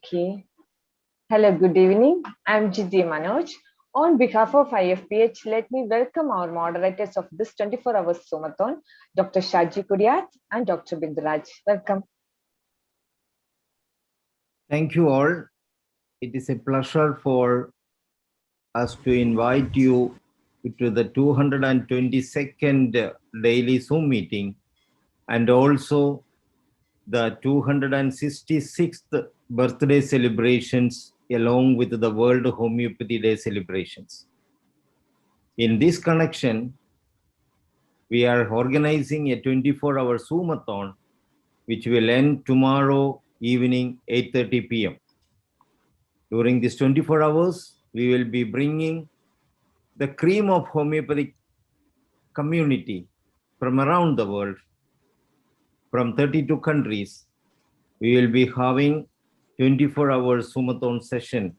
Okay. Hello, good evening. I'm Jiddi Manoj. On behalf of IFPH, let me welcome our moderators of this 24-hour Zoomathon, Dr. Shaji Kudiat and Dr. Binduraj. Welcome. Thank you all. It is a pleasure for us to invite you to the 222nd daily Zoom meeting and also the 266th birthday celebrations along with the World Homeopathy Day celebrations. In this connection, we are organizing a 24-hour Zoomathon which will end tomorrow evening 8:30 p.m. During these 24 hours, we will be bringing the cream of homeopathic community from around the world, from 32 countries. We will be having 24-hour Zoomathon session,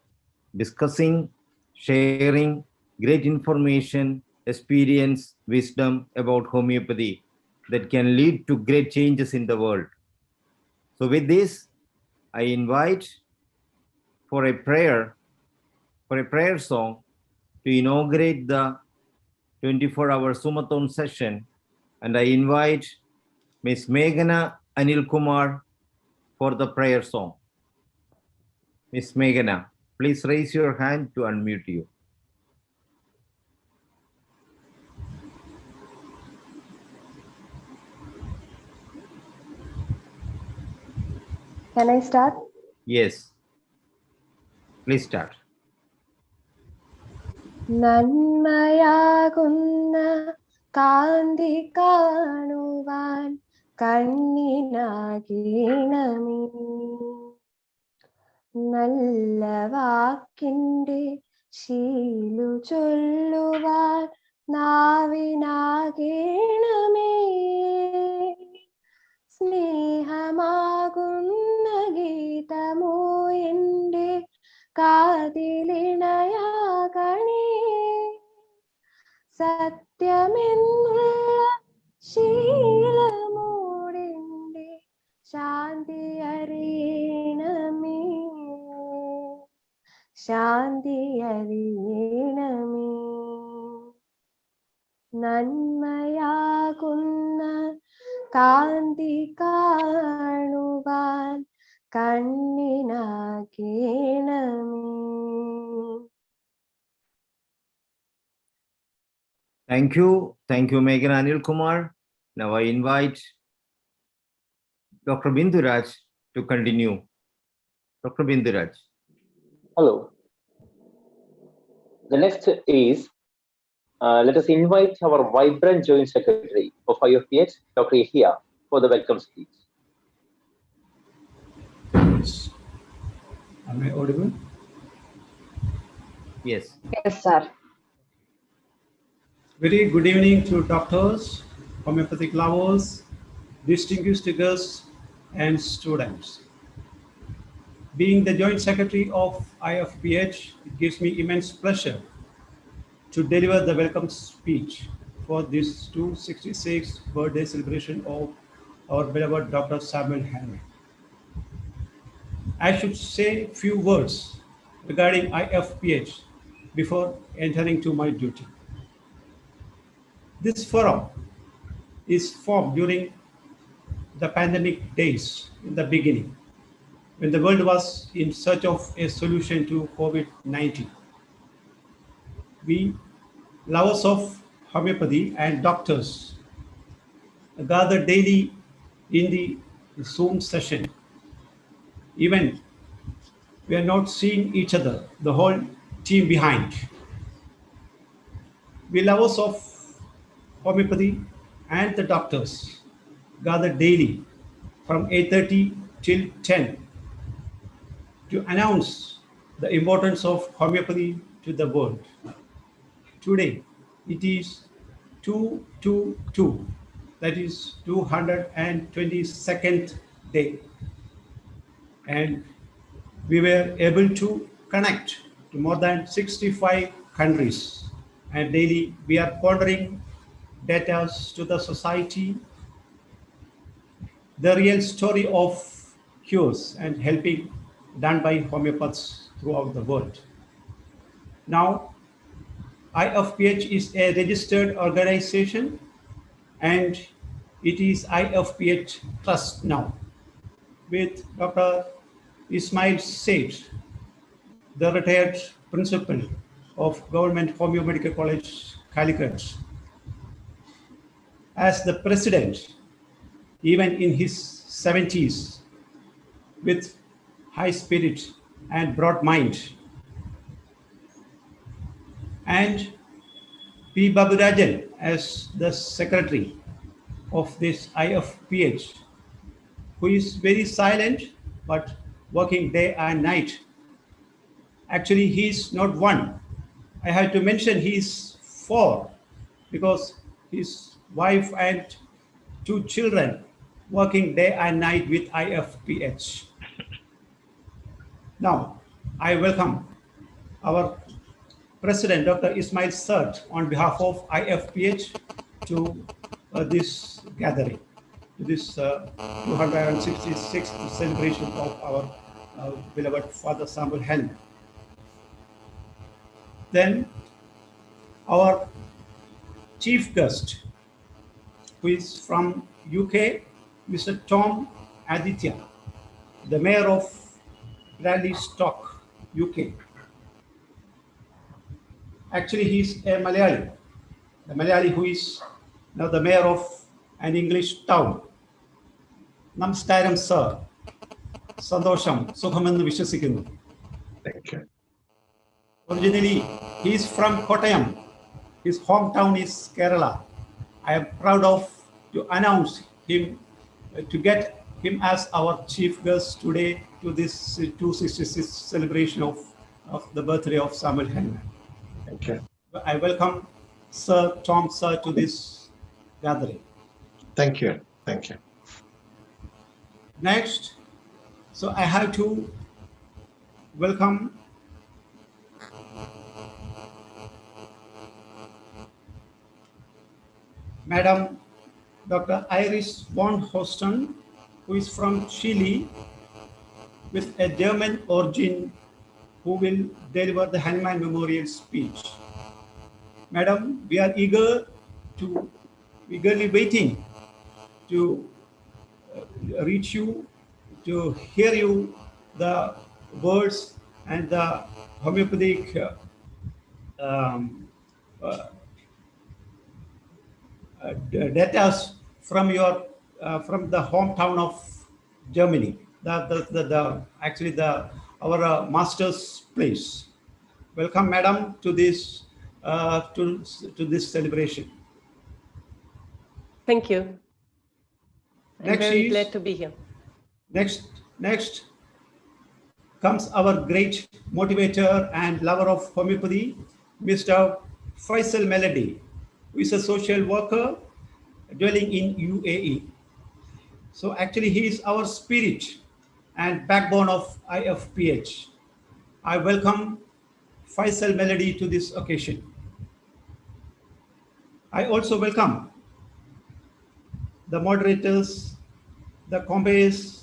discussing, sharing great information, experience, wisdom about homeopathy that can lead to great changes in the world. So with this, I invite for a prayer song to inaugurate the 24-hour Zoomathon session, and I invite Ms. Meghana Anil Kumar for the prayer song. Ms. Meghana, please raise your hand to unmute you. Can I start? Yes, please start. നന്മയാകുന്ന കാന്തി കാണുവാൻ കണ്ണിനാകീണമേ നല്ല വാക്കിൻ്റെ ശീലു ചൊല്ലുവാൻ നാവിനാകീണമേ സ്നേഹമാകുന്ന ഗീതമോ എൻ്റെ കാതിലിണയാകണേ സത്യമെന്നുള്ള ശീലമോടെൻ്റെ ശാന്തി അറിയണമേ ശാന്തി അറിയണമേ നന്മയാകുന്ന കാന്തി കാണുവാൻ കണ്ണിനാകീണമേ. Thank you, Meghana Anil Kumar. Now I invite Dr. Binduraj to continue. Dr. Binduraj. Hello. The next is, let us invite our vibrant Joint Secretary of IFPH, Dr. Yahya, for the welcome speech. Am I audible? Yes. Yes, sir. Very good evening to doctors, homeopathic lovers, distinguished guests, and students. Being the Joint Secretary of IFPH, it gives me immense pleasure to deliver the welcome speech for this 266th birthday celebration of our beloved Dr. Samuel Henry. I should say a few words regarding IFPH before entering to my duty. This forum is formed during the pandemic days in the beginning, when the world was in search of a solution to COVID-19. We, lovers of homeopathy and doctors, gather daily in the Zoom session. Even we are not seeing each other, the whole team behind. We lovers of homeopathy and the doctors gather daily from 8:30 till 10 to announce the importance of homeopathy to the world. Today it is 222, that is 222nd day, and we were able to connect to more than 65 countries, and daily we are pondering data to the society, the real story of cures and helping done by homeopaths throughout the world. Now, IFPH is a registered organization and it is IFPH Trust now with Dr. Ismail Said, the retired principal of Government Homeo Medical College, Calicut, as the president, even in his 70s, with high spirit and broad mind. And P. Baburajan as the secretary of this IFPH, who is very silent but working day and night. Actually, he's not one. I have to mention he's four because his wife and two children working day and night with IFPH. Now, I welcome our President, Dr. Ismail Said, on behalf of IFPH to this gathering, to this 266th celebration of our beloved Father Samuel Hellman. Then our chief guest, who is from UK, Mr. Tom Aditya, the mayor of Bradley Stock, UK. Actually, he's a Malayali, the Malayali who is now the mayor of an English town. Namaskaram, sir. Sandosham, Sukhamandu Vishwasikinu. Thank you. Originally, he is from Kottayam. His hometown is Kerala. I am proud of to announce him, to get him as our chief guest today to this 266th celebration of the birthday of Samuel Hellman. Thank you. I welcome Sir Tom Sir to this gathering. Thank you. Thank you. Next, so I have to welcome Madam Dr. Iris von Hosten, who is from Chile with a German origin, who will deliver the Hellman Memorial speech. Madam, we are eagerly waiting to reach you, to hear you the words and the homeopathic data from your from the hometown of Germany. Actually our master's place. Welcome, madam, to this to this celebration. Thank you. I'm very glad to be here. Next comes our great motivator and lover of homeopathy, Mr. Faisal Melody, who is a social worker dwelling in UAE. So actually he is our spirit and backbone of IFPH. I welcome Faisal Melody to this occasion. I also welcome the moderators, the combatants,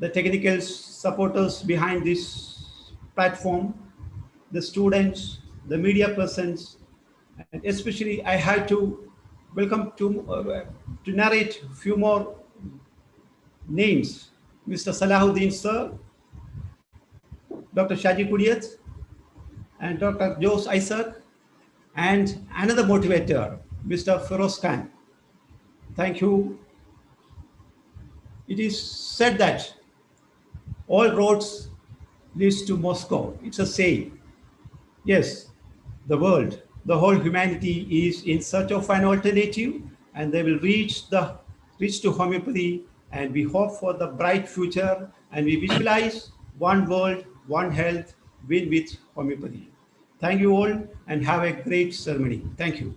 the technical supporters behind this platform, the students, the media persons, and especially I had to welcome to narrate a few more names. Mr. Salahuddin sir, Dr. Shaji Kudiat, and Dr. Jose Isaac, and another motivator, Mr. Feroz Khan. Thank you. It is said that all roads leads to Moscow. It's a saying. Yes, the world, the whole humanity is in search of an alternative, and they will reach to homeopathy, and we hope for the bright future, and we visualize one world, one health, win with homeopathy. Thank you all, and have a great ceremony. Thank you.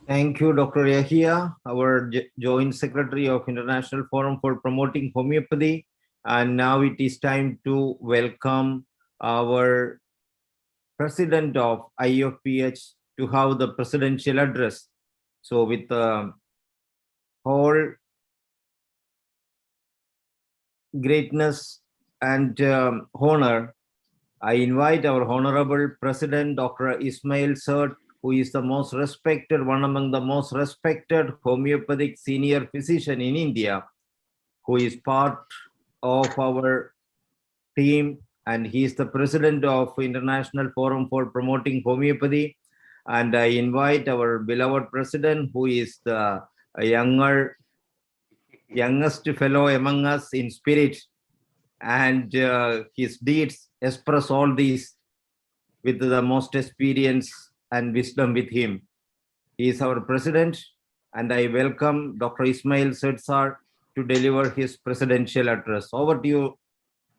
Thank you, Dr. Yahya, our Joint Secretary of International Forum for Promoting Homeopathy. And now it is time to welcome our President of IFPH to have the presidential address. So with whole greatness and honor, I invite our Honorable President, Dr. Ismail Sert, who is the most respected, one among the most respected homeopathic senior physician in India, who is part of our team, and he is the president of International Forum for Promoting Homeopathy. And I invite our beloved president, who is the youngest fellow among us in spirit, and his deeds express all these with the most experience and wisdom with him. He is our president, and I welcome Dr. Ismail Setsar to deliver his presidential address. Over to you,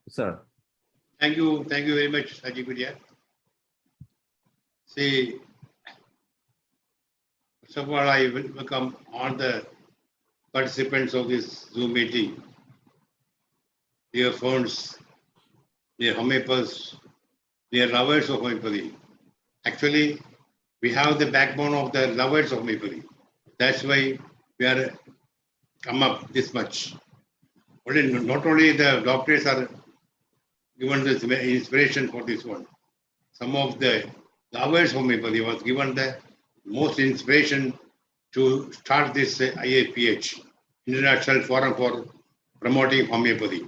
sir. Thank you very much, Haji Gudia. See, first of all, I welcome all the participants of this Zoom meeting, dear friends, dear homeopaths, dear lovers of homeopathy. Actually, we have the backbone of the lovers of homeopathy. That's why we are come up this much. Not only the doctors are given this inspiration for this one. Some of the lovers of homeopathy was given the most inspiration to start this IFPH, International Forum for Promoting Homeopathy.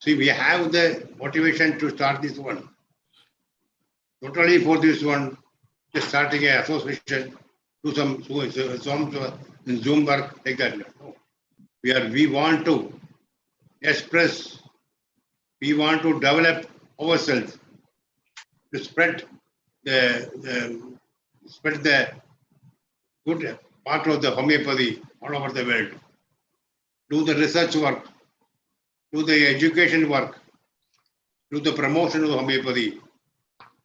See, we have the motivation to start this one. Not only for this one, just starting an association, do some Zoom work like that. No. We want to express, we want to develop ourselves to spread the good part of the homeopathy all over the world. Do the research work, do the education work, do the promotion of homeopathy,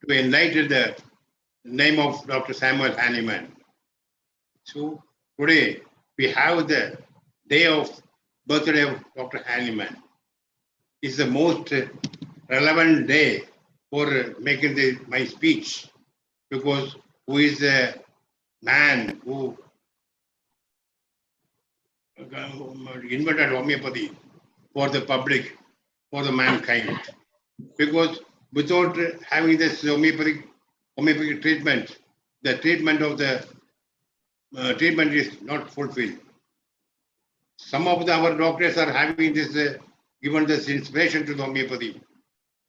to enlighten the name of Dr. Samuel Hahnemann. So today we have the day of birthday of Dr. Hahnemann. It's the most relevant day for making my speech, because who is the man who invented homeopathy for the public, for the mankind. Because without having this homeopathic treatment, the treatment of the treatment is not fulfilled. Some of our doctors are having this, given this inspiration to the homeopathy.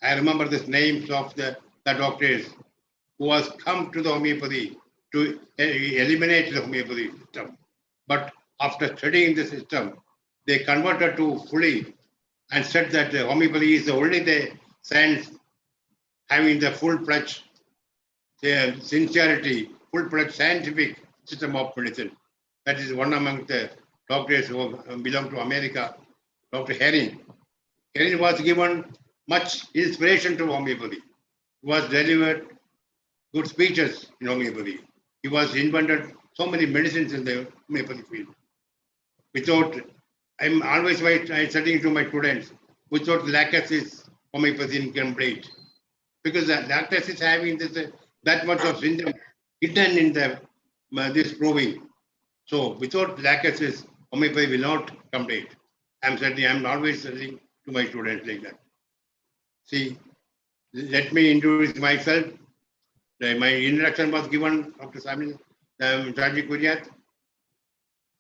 I remember the names of the doctors who has come to the homeopathy to eliminate the homeopathy system. But after studying the system, they converted to fully and said that homeopathy is only the science having the full-fledged sincerity, full-fledged scientific system of medicine. That is one among the doctors who belong to America, Dr. Herring. Herring was given much inspiration to homeopathy. He was delivered good speeches in homeopathy. He was invented so many medicines in the homeopathy field. Without, I'm always studying to my students, without Lacasis, homeopathy incomplete. Because the Lacasis is having this, that much of symptom hidden in the this proving. So without Lacasis, homeopathy will not complete. I'm always studying to my students like that. See, let me introduce myself. My introduction was given Dr. Samuel Shaji Kuriat.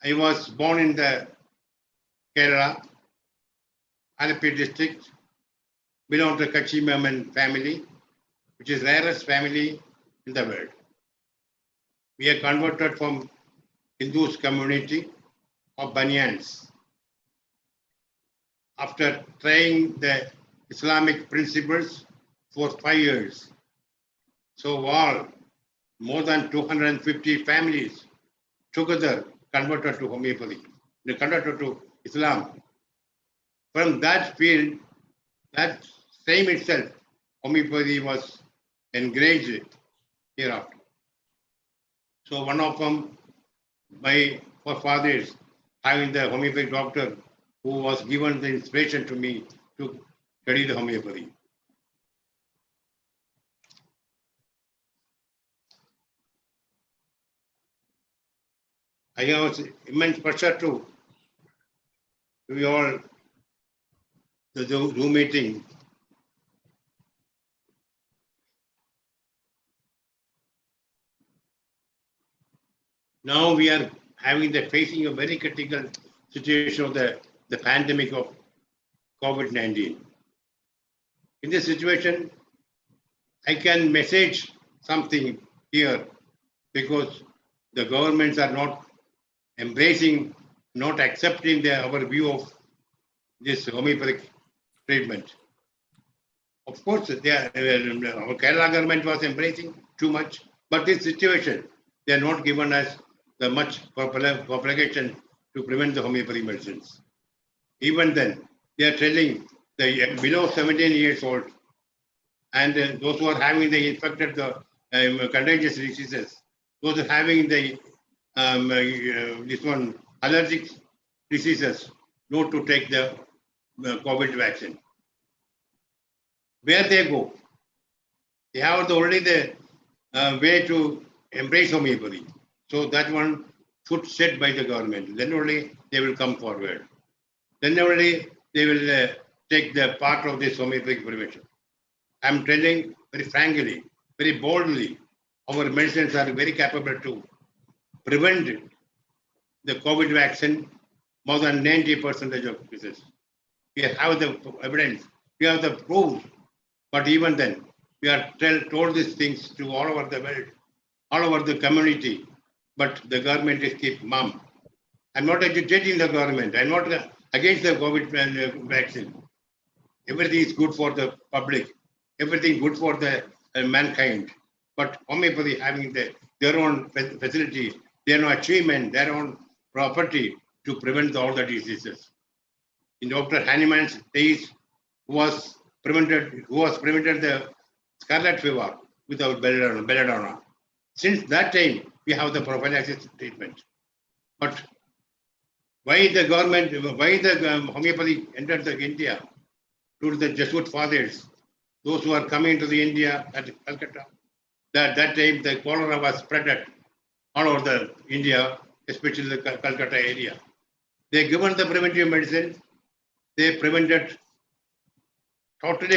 I was born in the Kerala, Alapi district, belong to Kachi Memon family, which is rarest family in the world. We are converted from Hindus community of Banyans. After trying the Islamic principles for 5 years, so all more than 250 families together converted to homeopathy, they converted to Islam. From that field, that same itself, homeopathy was engaged hereafter. So one of them, my forefathers, having the homeopathic doctor who was given the inspiration to me to study the homeopathy. I have immense pleasure to you all the Zoom meeting. Now we are facing a very critical situation of the pandemic of COVID-19. In this situation, I can message something here because the governments are not embracing, not accepting our view of this homeopathic treatment. Of course, our Kerala government was embracing too much, but this situation, they are not given us the much propagation to prevent the homeopathy medicines. Even then, they are telling the below 17 years old and those who are having the infected, contagious diseases, those are having the allergic diseases, not to take the COVID vaccine. Where they go, they have already the way to embrace homeopathy. So that one should set by the government. Then only they will come forward. Then only they will take the part of this homeopathic prevention. I'm telling very frankly, very boldly, our medicines are very capable to prevent the COVID vaccine more than 90% of cases. We have the evidence, we have the proof, but even then, we are told these things to all over the world, all over the community, but the government is keep mum. I'm not judging the government. I'm not against the COVID vaccine. Everything is good for the public. Everything good for the mankind. But homeopathy having their own facility, their own achievement, their own property to prevent all the diseases. In Dr. Hahnemann's days, who was prevented the scarlet fever without belladonna. Since that time, we have the prophylaxis treatment. But why the homeopathy entered India? To the Jesuit fathers, those who are coming to the India at Calcutta, that time the cholera was spread all over the India, especially the Calcutta area. They given the preventive medicine, they totally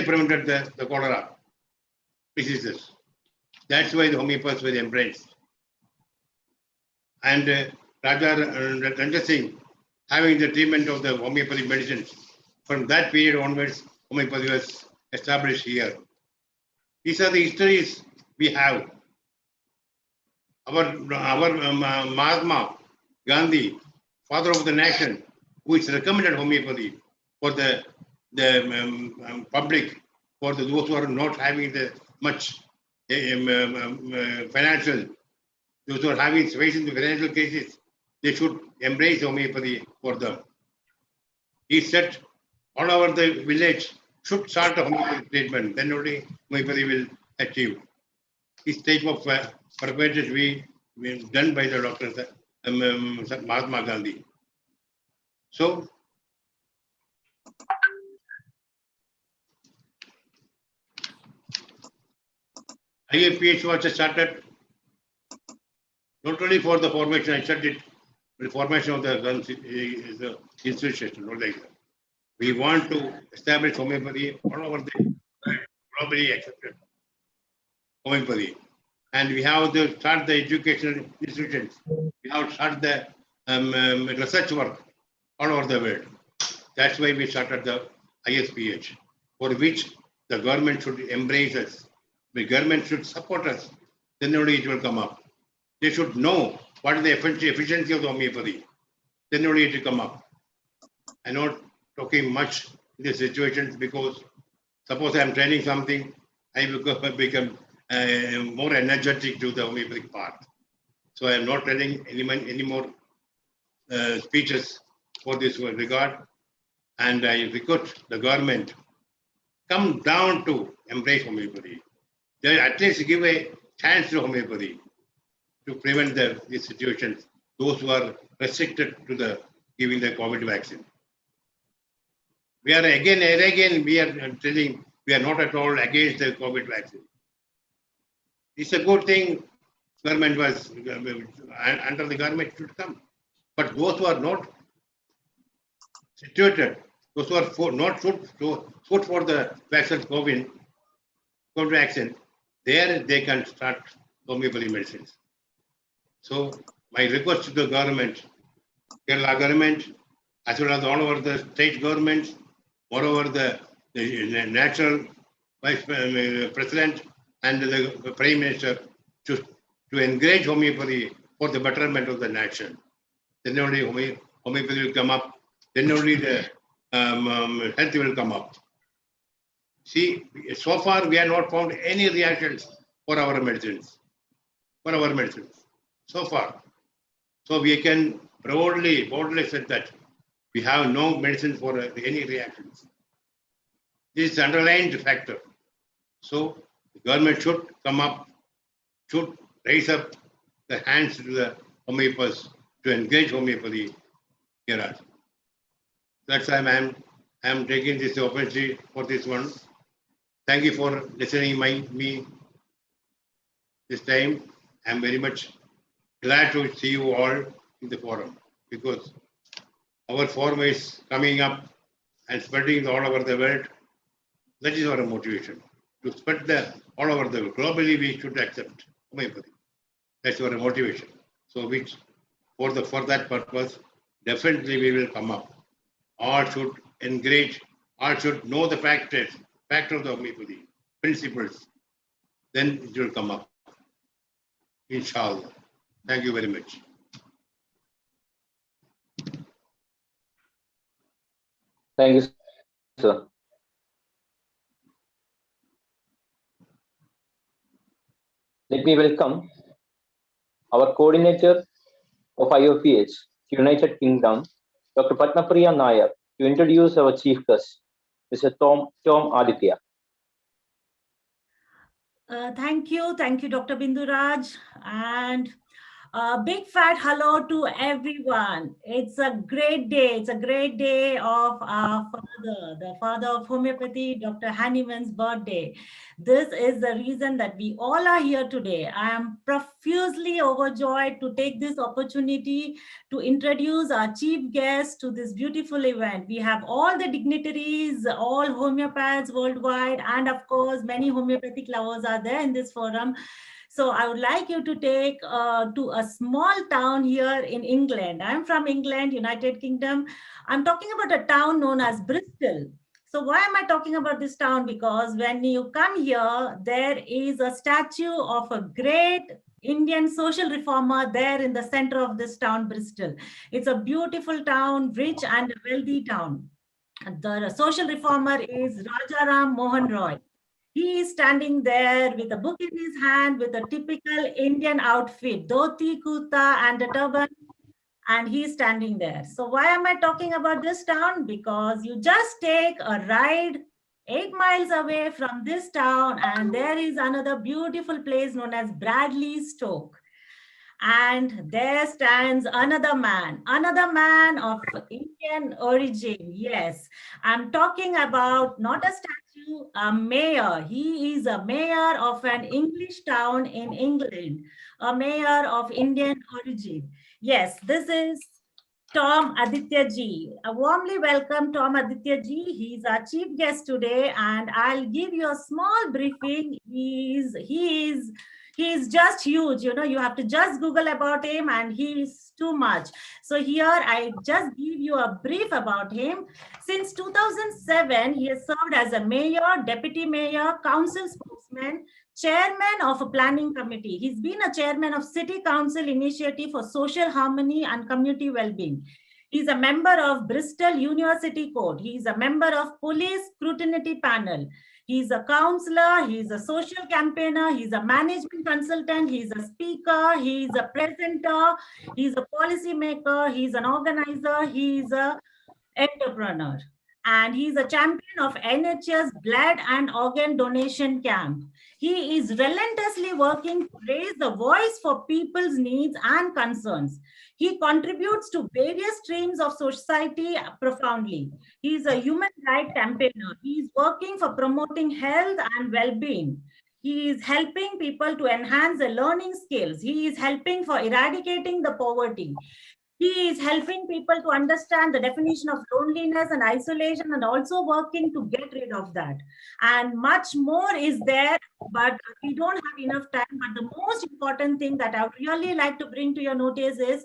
prevented the cholera diseases. That's why the homeopaths were embraced. And Raja Ranjit Singh having the treatment of the homeopathic medicines, from that period onwards, homeopathy was established here. These are the histories we have. Our Mahatma Gandhi, father of the nation, who is recommended homeopathy for the public, for those who are not having the much financial, those who are facing the financial cases, they should embrace homeopathy for them. He said all over the village should start a homeopathy treatment, then only homeopathy will achieve. This type of purposes we done by the doctor Mahatma Gandhi. So, ifph was started not only for the formation, I said it, the formation of the institution, not like that. We want to establish homeopathy all over the world, globally accepted homeopathy. And we have to start the educational institutions. We have to start the research work all over the world. That's why we started the ifph, for which the government should embrace us. The government should support us. Then only it will come up. They should know what is the efficiency of the homeopathy. Then only it will come up. I'm not talking much in these situations because suppose I'm training something, I become more energetic to the homeopathic part. So I'm not telling any more speeches for this regard. And I request the government come down to embrace homeopathy. They at least give a chance to homeopathy to prevent these situations, those who are restricted to giving the COVID vaccine. We are again, we are telling we are not at all against the COVID vaccine. It's a good thing government was, under the government should come. But those who are not situated, those who are not suit for the vaccine COVID vaccine, there they can start homeopathy medicines. So my request to the government, Kerala government, as well as all over the state governments, moreover the national vice president and the prime minister to encourage homeopathy for the betterment of the nation. Then only homeopathy will come up. Then only the health will come up. See, so far we have not found any reactions for our medicines. So far. So we can boldly say that we have no medicine for any reactions. This is underlined factor. So the government should come up, should raise up the hands to the homeopaths to engage homeopathy here. That's why I am taking this opportunity for this one. Thank you for listening me this time. I am very much glad to see you all in the forum because our forum is coming up and spreading all over the world. That is our motivation. To spread all over the world. Globally, we should accept homeopathy. That's our motivation. So for that purpose, definitely we will come up. All should engage, all should know the factors of the homeopathy, principles. Then it will come up. Inshallah. Thank you very much. Thank you, sir. Let me welcome our coordinator of IFPH, United Kingdom, Dr. Patnapriya Nair, to introduce our chief guest, Mr. Tom Aditya. Thank you, Dr. Binduraj, and a big fat hello to everyone. It's a great day. It's a great day of our father, the father of homeopathy, Dr. Hahnemann's birthday. This is the reason that we all are here today. I am profusely overjoyed to take this opportunity to introduce our chief guest to this beautiful event. We have all the dignitaries, all homeopaths worldwide, and of course, many homeopathic lovers are there in this forum. So I would like you to take to a small town here in England. I'm from England, United Kingdom. I'm talking about a town known as Bristol. So why am I talking about this town? Because when you come here, there is a statue of a great Indian social reformer there in the center of this town, Bristol. It's a beautiful town, rich and wealthy town. The social reformer is Rajaram Mohan Roy. He is standing there with a book in his hand with a typical Indian outfit, dhoti, kurta, and a turban, and he is standing there. So why am I talking about this town? Because you just take a ride 8 miles away from this town, and there is another beautiful place known as Bradley Stoke. And there stands another man of Indian origin. Yes, I'm talking about not a statue, a mayor. He is a mayor of an English town in England, a mayor of Indian origin. Yes, this is Tom Aditya Ji. I warmly welcome Tom Aditya Ji. He's our chief guest today, and I'll give you a small briefing. He's just huge. You know, you have to just Google about him, and he's too much. So here I just give you a brief about him. Since 2007, he has served as a mayor, deputy mayor, council spokesman, chairman of a planning committee. He's been a chairman of City Council Initiative for Social Harmony and Community Wellbeing. He's a member of Bristol University Court. He's a member of Police Scrutiny Panel. He's a counselor, he's a social campaigner, he's a management consultant, he's a speaker, he's a presenter, he's a policy maker, he's an organizer, he's an entrepreneur. And he's a champion of NHS blood and organ donation camp. He is relentlessly working to raise the voice for people's needs and concerns. He contributes to various streams of society profoundly. He is a human rights campaigner. He is working for promoting health and well-being. He is helping people to enhance their learning skills. He is helping for eradicating the poverty. He is helping people to understand the definition of loneliness and isolation, and also working to get rid of that. And much more is there, but we don't have enough time. But the most important thing that I would really like to bring to your notice is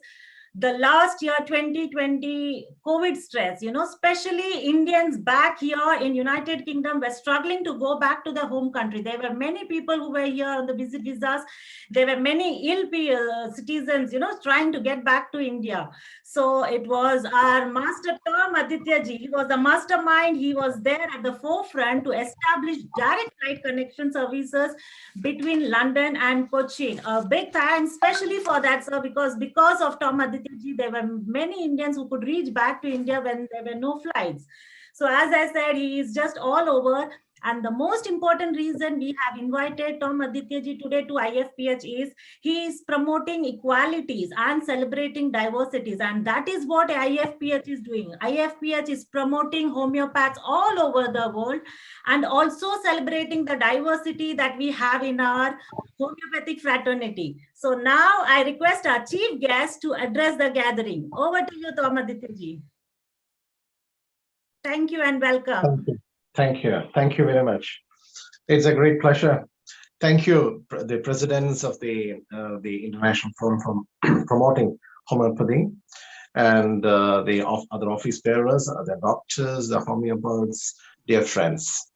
the last year 2020 COVID stress. Especially Indians back here in United Kingdom were struggling to go back to their home country. There were many people who were here on the visit visas. There were many ill citizens, trying to get back to India. So it was our master Tom Aditya ji. He was the mastermind. He was there at the forefront to establish direct flight connection services between London and Cochin. A big thanks, especially for that, sir, because of Tom Aditya ji, there were many Indians who could reach back to India when there were no flights. So as I said, he is just all over. And the most important reason we have invited Tom Aditya ji today to IFPH is he is promoting equalities and celebrating diversities. And that is what IFPH is doing. IFPH is promoting homeopaths all over the world and also celebrating the diversity that we have in our homeopathic fraternity. So now I request our chief guest to address the gathering. Over to you, Tom Aditya ji. Thank you and welcome. Thank you. Thank you. Thank you very much. It's a great pleasure. Thank you, the presidents of the International Forum for promoting homeopathy, and the other office bearers, the doctors, the homeopaths, dear friends.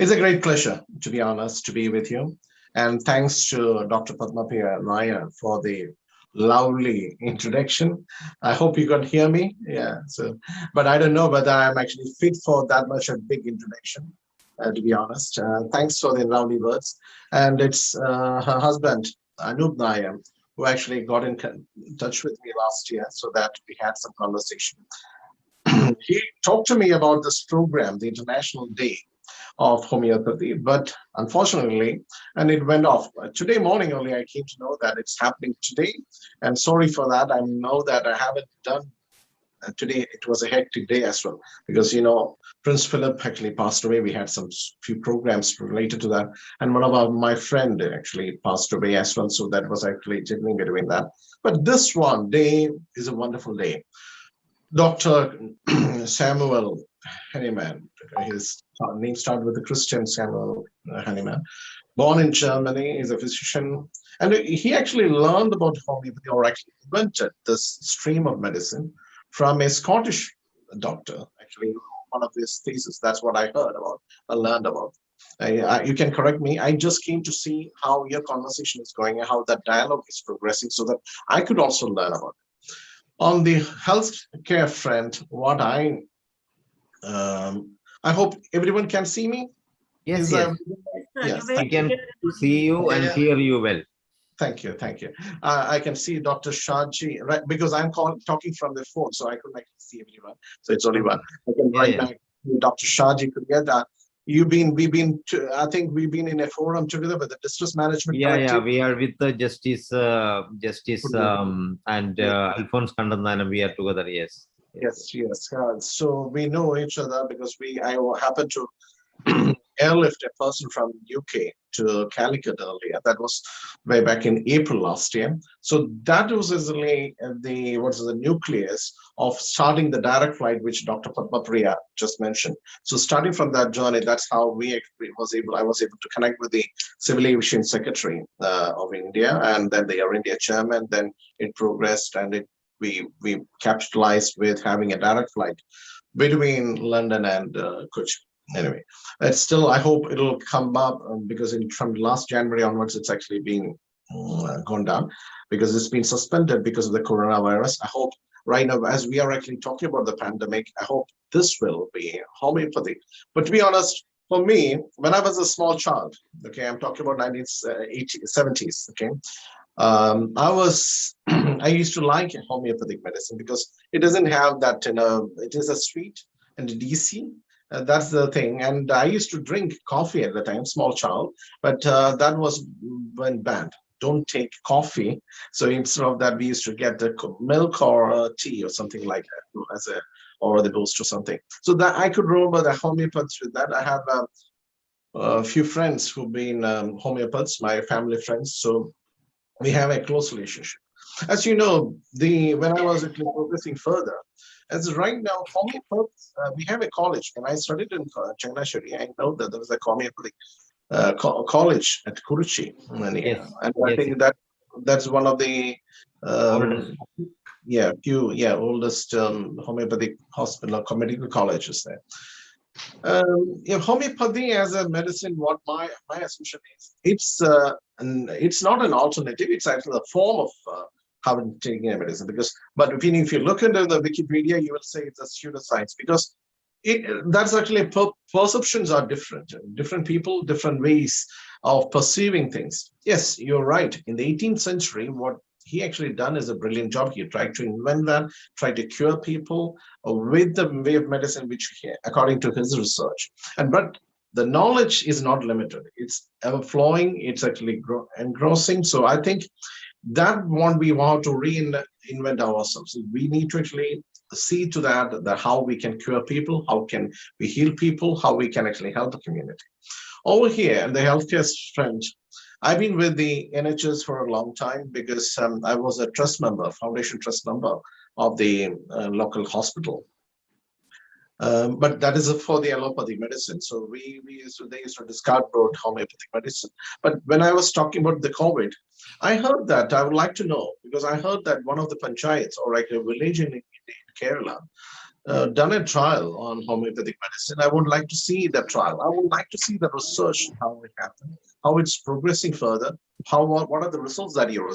It's a great pleasure, to be honest, to be with you. And thanks to Dr. Padmapriya Nair for the lovely introduction. I hope you can hear me. Yeah. So, but I don't know whether I'm actually fit for that much a big introduction, to be honest. Thanks for the lovely words. And it's her husband, Anup Nair, who actually got in touch with me last year so that we had some conversation. He talked to me about this program, the International Day of Homeopathy, but unfortunately, and it went off. Today morning only I came to know that it's happening today, and sorry for that. I know that I haven't done today. It was a hectic day as well, because Prince Philip actually passed away. We had some few programs related to that, and one of my friend actually passed away as well, so that was actually different between that. But this one day is a wonderful day. Dr. Samuel Hahnemann, his name started with the Christian Samuel Hahnemann, born in Germany, is a physician, and he actually learned about homeopathy, or actually invented this stream of medicine from a Scottish doctor. Actually, one of his theses, that's what I heard about, I learned about. You can correct me. I just came to see how your conversation is going and how that dialogue is progressing so that I could also learn about it. On the healthcare front, what I hope everyone can see me. Yes, yes. I can see you and hear you well. Thank you, thank you. I can see Dr. Shahji, right? Because I'm talking from the phone, so I couldn't actually see everyone. So it's only one. I can write back. Dr. Shahji could get that. I think we've been in a forum together with the distress management. Yeah, we are with the Justice and Alphonse Kandananam. We are together. Yes. So we know each other because I happened to airlift a person from UK to Calicut earlier. That was way back in April last year. So that was really the nucleus of starting the direct flight, which Dr. Padmapriya just mentioned. So starting from that journey, that's how I was able to connect with the Civil Aviation Secretary of India, and then the Air India chairman. Then it progressed, and we capitalized with having a direct flight between London and Cochin. Anyway, it's still, I hope it'll come up because from last January onwards, it's actually been gone down because it's been suspended because of the coronavirus. I hope right now, as we are actually talking about the pandemic, I hope this will be homeopathy. But to be honest, for me, when I was a small child, okay, I'm talking about 1970s, okay, I used to like homeopathic medicine because it doesn't have that, it is a sweet and DC. That's the thing. And I used to drink coffee at the time, small child, but that was when banned. Don't take coffee. So instead of that, we used to get the milk or tea or something like that or the boost or something. So that I could remember the homeopaths with that. I have a few friends who've been homeopaths, my family friends. So we have a close relationship. As you know, when I was actually progressing further, as right now, homeopathy, we have a college. When I studied in Changnasheri, I know that there is a homeopathic college at Kuruchi. And, Yes. and I Yes. think that's one of the oldest homeopathic hospital or medical colleges there. Homeopathy as a medicine, what my assumption is, it's not an alternative. It's actually a form of taking a medicine. But if you look into the Wikipedia, you will say it's a pseudoscience because that's actually perceptions are different. Different people, different ways of perceiving things. Yes, you're right. In the 18th century, what he actually done is a brilliant job. He tried to invent that, tried to cure people with the way of medicine, which according to his research. But the knowledge is not limited. It's ever flowing. It's actually engrossing. So I think that what we want to reinvent ourselves. We need to actually see to that how we can cure people, how can we heal people, how we can actually help the community. Over here, the healthcare strength, I've been with the NHS for a long time because I was a trust member, foundation trust member of the local hospital. But that is for the allopathy medicine. So they used to discard broad homeopathic medicine. But when I was talking about the COVID, I heard that I would like to know, because I heard that one of the panchayats or like a village in Kerala done a trial on homeopathic medicine. I would like to see that trial. I would like to see the research, how it happened, how it's progressing further, what are the results that you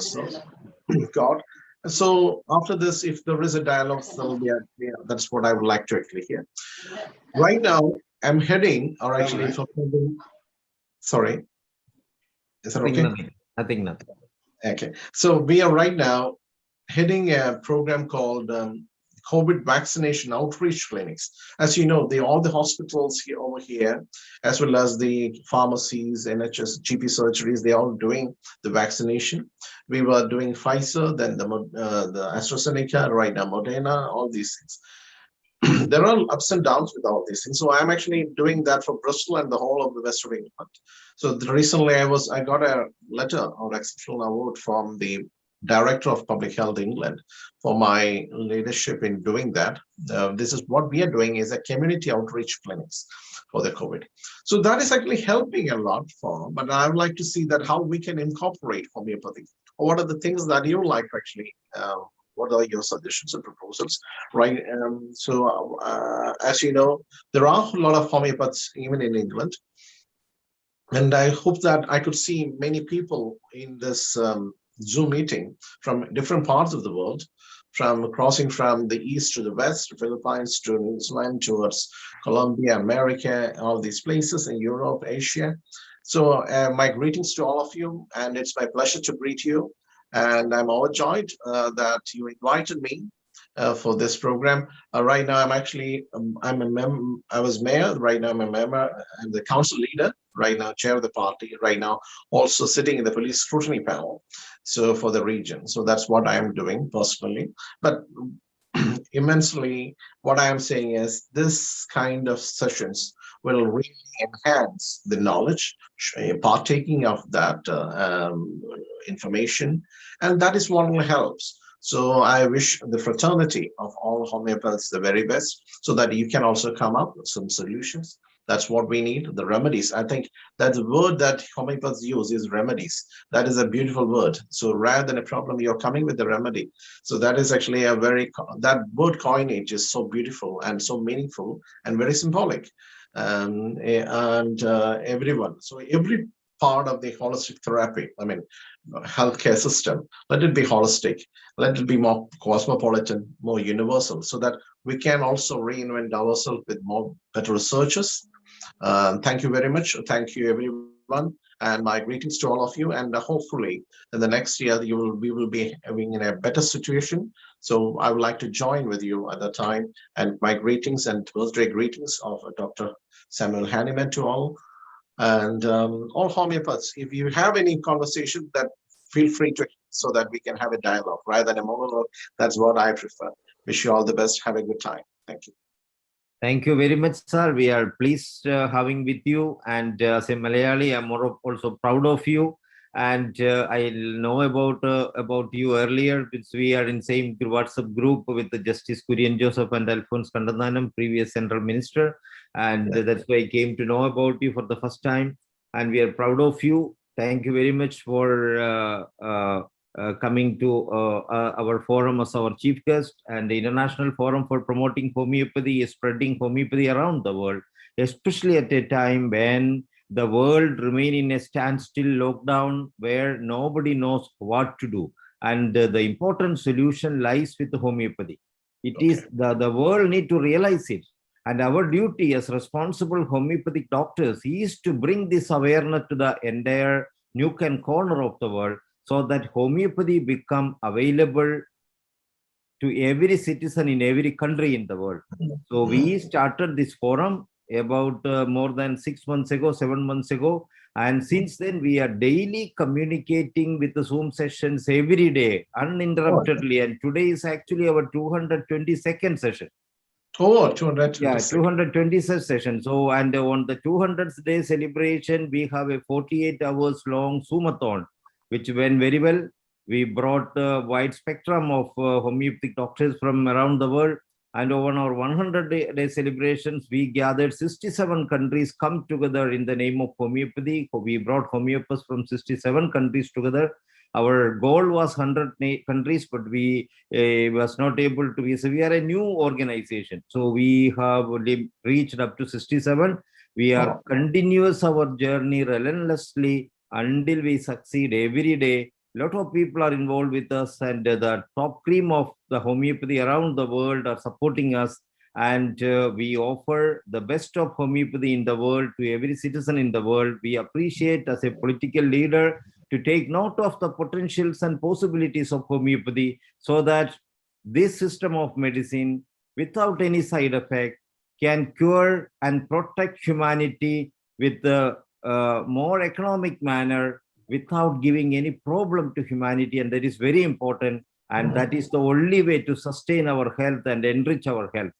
got. So after this, if there is a dialogue, so that's what I would like to actually hear. Right now, I'm heading, or actually, sorry, is that okay? Nothing. Okay, so we are right now heading a program called COVID vaccination outreach clinics. As you know, all the hospitals over here, as well as the pharmacies, NHS, GP surgeries, they're all doing the vaccination. We were doing Pfizer, then the AstraZeneca, right now Moderna, all these things. There are ups and downs with all these things. So I'm actually doing that for Bristol and the whole of the West of England. So recently I got a letter or exceptional award from the Director of Public Health England for my leadership in doing that. This is what we are doing is a community outreach clinics for the COVID. So that is actually helping a lot but I would like to see that how we can incorporate homeopathy. Or what are the things that you like actually? What are your suggestions and proposals, right? As you know, there are a lot of homeopaths even in England. And I hope that I could see many people in this Zoom meeting from different parts of the world, crossing from the east to the west, Philippines to New Zealand, towards Colombia, America, all these places in Europe, Asia. So my greetings to all of you, and it's my pleasure to greet you. And I'm overjoyed that you invited me for this program. Right now, I was mayor. Right now, I'm a member. I'm the council leader. Right now, chair of the party. Right now, also sitting in the police scrutiny panel. So for the region. So that's what I am doing personally. But immensely, what I am saying is this kind of sessions will really enhance the knowledge, partaking of that information, and that is what will helps. So I wish the fraternity of all homeopaths the very best, so that you can also come up with some solutions. That's what we need, the remedies. I think that the word that homeopaths use is remedies. That is a beautiful word. So rather than a problem, you're coming with the remedy. So that is actually that word coinage is so beautiful and so meaningful and very symbolic. Everyone, so every part of the holistic therapy, healthcare system, let it be holistic, let it be more cosmopolitan, more universal, so that we can also reinvent ourselves with better researchers. Thank you very much. Thank you, everyone. And my greetings to all of you. And hopefully in the next year, we will be having in a better situation. So I would like to join with you at the time. And my greetings and birthday greetings of Dr. Samuel Hahnemann to all. And all homeopaths, if you have any conversation, that feel free to, so that we can have a dialogue rather than a monologue. That's what I prefer. Wish you all the best. Have a good time. Thank you. Thank you very much, sir. We are pleased having with you. And as a Malayali, I'm also proud of you. And I know about you earlier, because we are in same WhatsApp group with the Justice Kurian Joseph and Alphonse Kandananam, previous Central Minister. And that's why I came to know about you for the first time. And we are proud of you. Thank you very much for coming to our forum as our chief guest. And the International Forum for Promoting Homeopathy is spreading homeopathy around the world, especially at a time when the world remain in a standstill lockdown where nobody knows what to do. And the important solution lies with the homeopathy. It is the world need to realize it. And our duty as responsible homeopathic doctors is to bring this awareness to the entire nook and corner of the world, so that homeopathy become available to every citizen in every country in the world. So we started this forum about more than 6 months ago, 7 months ago. And since then, we are daily communicating with the Zoom sessions every day, uninterruptedly. And today is actually our 222nd session. Oh, 220. Yeah, 220th session. So, and on the 200th day celebration, we have a 48 hours long Zoomathon, which went very well. We brought a wide spectrum of homeopathic doctors from around the world. And on our 100-day celebrations, we gathered 67 countries come together in the name of homeopathy. We brought homeopaths from 67 countries together. Our goal was 100 countries, but we was not able to. We are a new organization, so we have reached up to 67. We are continuous our journey relentlessly until we succeed every day. A lot of people are involved with us, and the top cream of the homeopathy around the world are supporting us. And we offer the best of homeopathy in the world to every citizen in the world. We appreciate, as a political leader, to take note of the potentials and possibilities of homeopathy, so that this system of medicine, without any side effect, can cure and protect humanity with a more economic manner, without giving any problem to humanity. And that is very important. And that is the only way to sustain our health and enrich our health.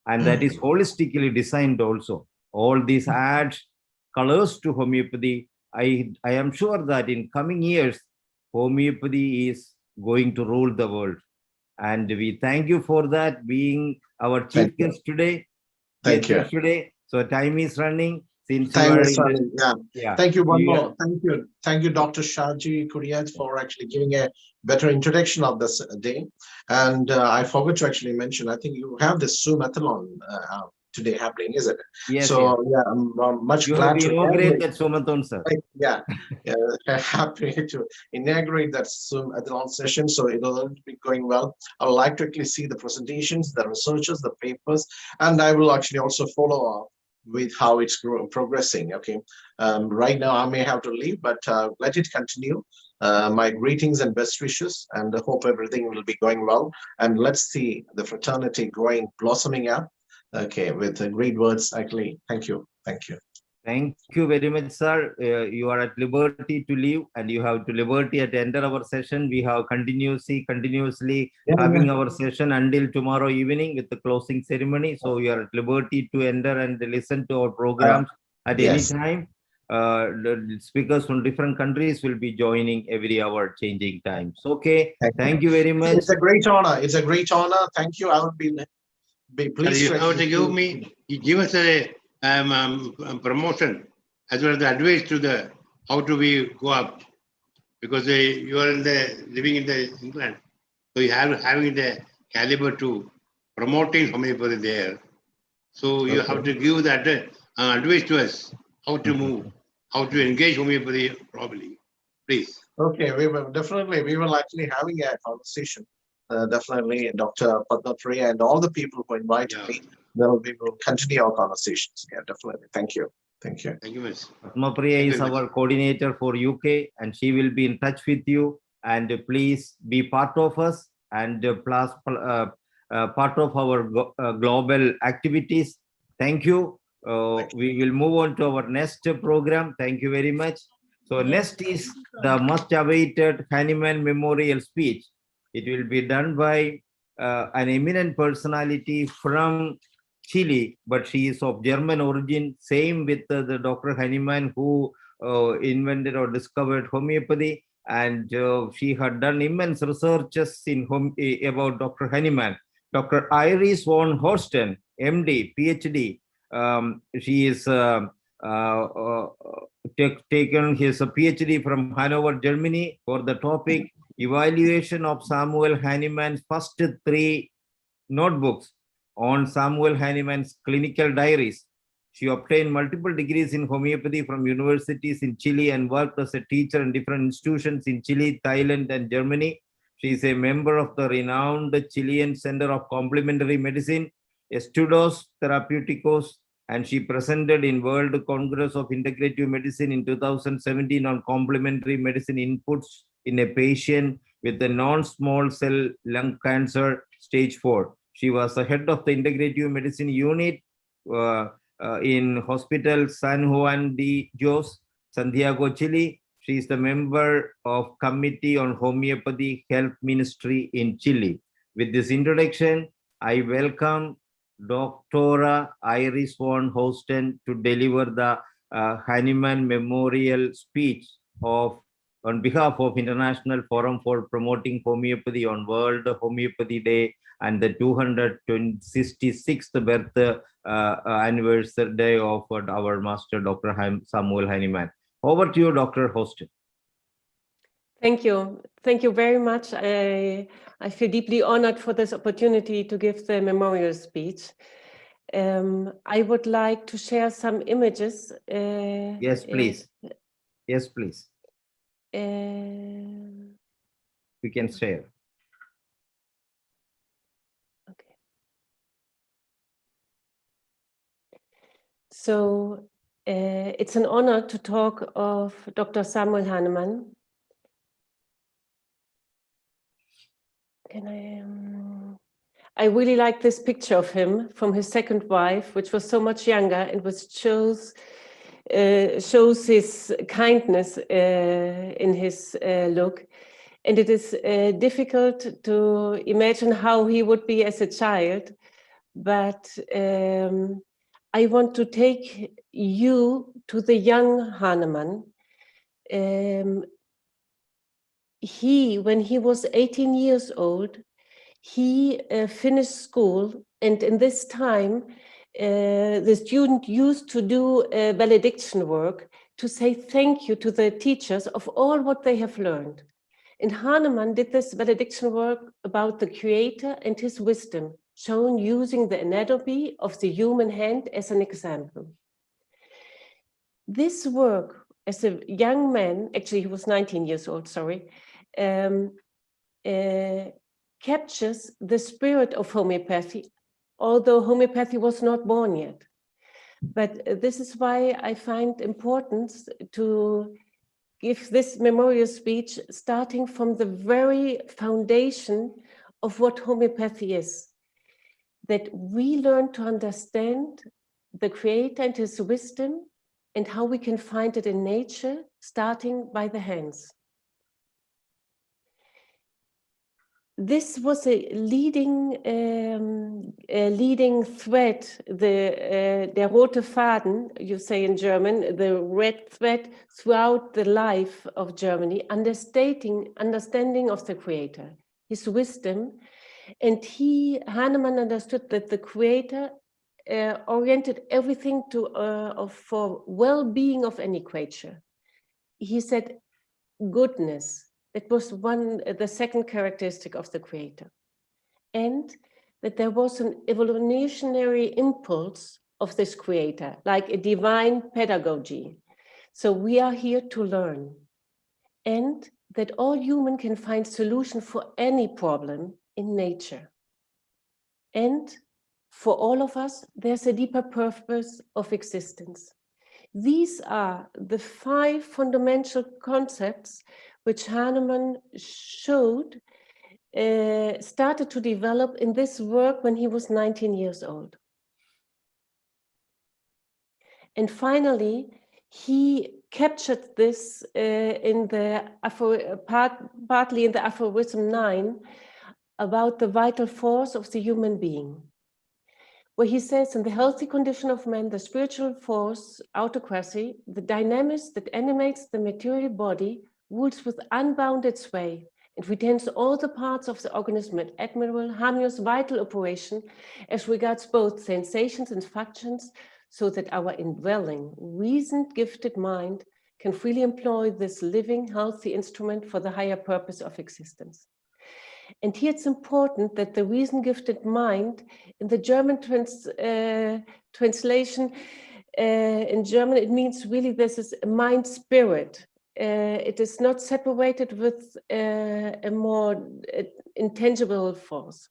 And that is holistically designed also. All these add colors to homeopathy. I am sure that in coming years, homeopathy is going to rule the world. And we thank you for that, being our chief guest today. Thank you. Today. So time is running. Since Time you are is running. yeah. Thank you. One more. Thank you, Dr. Shaji Kuriat, for actually giving a better introduction of this day. And I forgot to actually mention, I think you have this Zoomathon today happening, is it? Yes. So yeah, I'm much you glad have to inaugurate that Zoomathon, sir. Yeah, happy to inaugurate that Zoomathon session. So it'll be going well. I would like to actually see the presentations, the researches, the papers, and I will actually also follow up with how it's progressing. Okay, right now I may have to leave, but let it continue. My greetings and best wishes, and I hope everything will be going well. And let's see the fraternity growing, blossoming up. Okay, with great words, actually. Thank you. Thank you. Thank you very much, sir. You are at liberty to leave, and you have to liberty at enter our session. We have continuously having our session until tomorrow evening with the closing ceremony. So you are at liberty to enter and listen to our programs at any time. The speakers from different countries will be joining every hour, changing times. Okay. Thank you very much. It's a great honor. It's a great honor. Thank you. I would be pleased. You have to give us a promotion as well as the advice to the how do we go up, because you are living in the England, so you have having the caliber to promoting homeopathy there. So you have to give that advice to us how to move, how to engage homeopathy properly, please. Okay, we will actually having a conversation. Definitely, Dr. Padmapriya and all the people who invited me, we will continue our conversations. Yeah, definitely. Thank you. Thank you. Thank you, Ms. Padmapriya is our coordinator for UK, and she will be in touch with you. And please be part of us and part of our global activities. Thank you. We will move on to our next program. Thank you very much. So next is the much awaited Hahnemann Memorial Speech. It will be done by an eminent personality from Chile, but she is of German origin. Same with the Dr. Hahnemann, who invented or discovered homeopathy, and she had done immense researches in about Dr. Hahnemann. Dr. Iris von Horsten, MD, PhD. She is taken his PhD from Hanover, Germany, for the topic evaluation of Samuel Hahnemann's first 3 notebooks on Samuel Hahnemann's clinical diaries. She obtained multiple degrees in homeopathy from universities in Chile and worked as a teacher in different institutions in Chile, Thailand, and Germany. She is a member of the renowned Chilean Center of Complementary Medicine, Estudios Therapeuticos, and she presented in World Congress of Integrative Medicine in 2017 on complementary medicine inputs in a patient with a non-small cell lung cancer stage 4. She was the head of the Integrative Medicine Unit in Hospital San Juan de Dios, Santiago, Chile. She is the member of Committee on Homeopathy Health Ministry in Chile. With this introduction, I welcome Dr. Iris von Horsten to deliver the Hahnemann Memorial Speech on behalf of International Forum for Promoting Homeopathy on World Homeopathy Day and the 266th birth anniversary day of our master, Dr. Samuel Hahnemann. Over to you, Dr. Horsten. Thank you. Thank you very much. I feel deeply honored for this opportunity to give the memorial speech. I would like to share some images. Yes, please. Yes, please. We can share. Okay. So it's an honor to talk of Dr. Samuel Hahnemann. I really like this picture of him from his second wife, which was so much younger and which shows his kindness in his look. And it is difficult to imagine how he would be as a child, but I want to take you to the young Hahnemann. When he was 18 years old, he finished school, and in this time, the student used to do valediction work to say thank you to the teachers of all what they have learned. And Hahnemann did this valediction work about the Creator and his wisdom, shown using the anatomy of the human hand as an example. This work, as a young man, actually he was 19 years old, sorry, captures the spirit of homeopathy, although homeopathy was not born yet. But this is why I find important to give this memorial speech starting from the very foundation of what homeopathy is, that we learn to understand the Creator and his wisdom and how we can find it in nature, starting by the hands. This was a leading thread, der rote Faden, you say in German, the red thread throughout the life of Germany, understanding of the Creator, his wisdom. And Hahnemann understood that the Creator oriented everything for well-being of any creature. He said goodness. It was the second characteristic of the Creator. And that there was an evolutionary impulse of this Creator, like a divine pedagogy. So we are here to learn. And that all humans can find solution for any problem in nature. And for all of us, there's a deeper purpose of existence. These are the 5 fundamental concepts which Hahnemann showed, started to develop in this work when he was 19 years old. And finally, he captured this partly in the aphorism 9 about the vital force of the human being. where he says, in the healthy condition of man, the spiritual force, autocracy, the dynamics that animates the material body, rules with unbounded sway and retains all the parts of the organism at admirable, harmonious, vital operation as regards both sensations and functions, so that our indwelling, reason-gifted mind can freely employ this living, healthy instrument for the higher purpose of existence. And here it's important that the reason-gifted mind, in the German translation, in German, it means really this is a mind spirit. It is not separated with a more intangible force.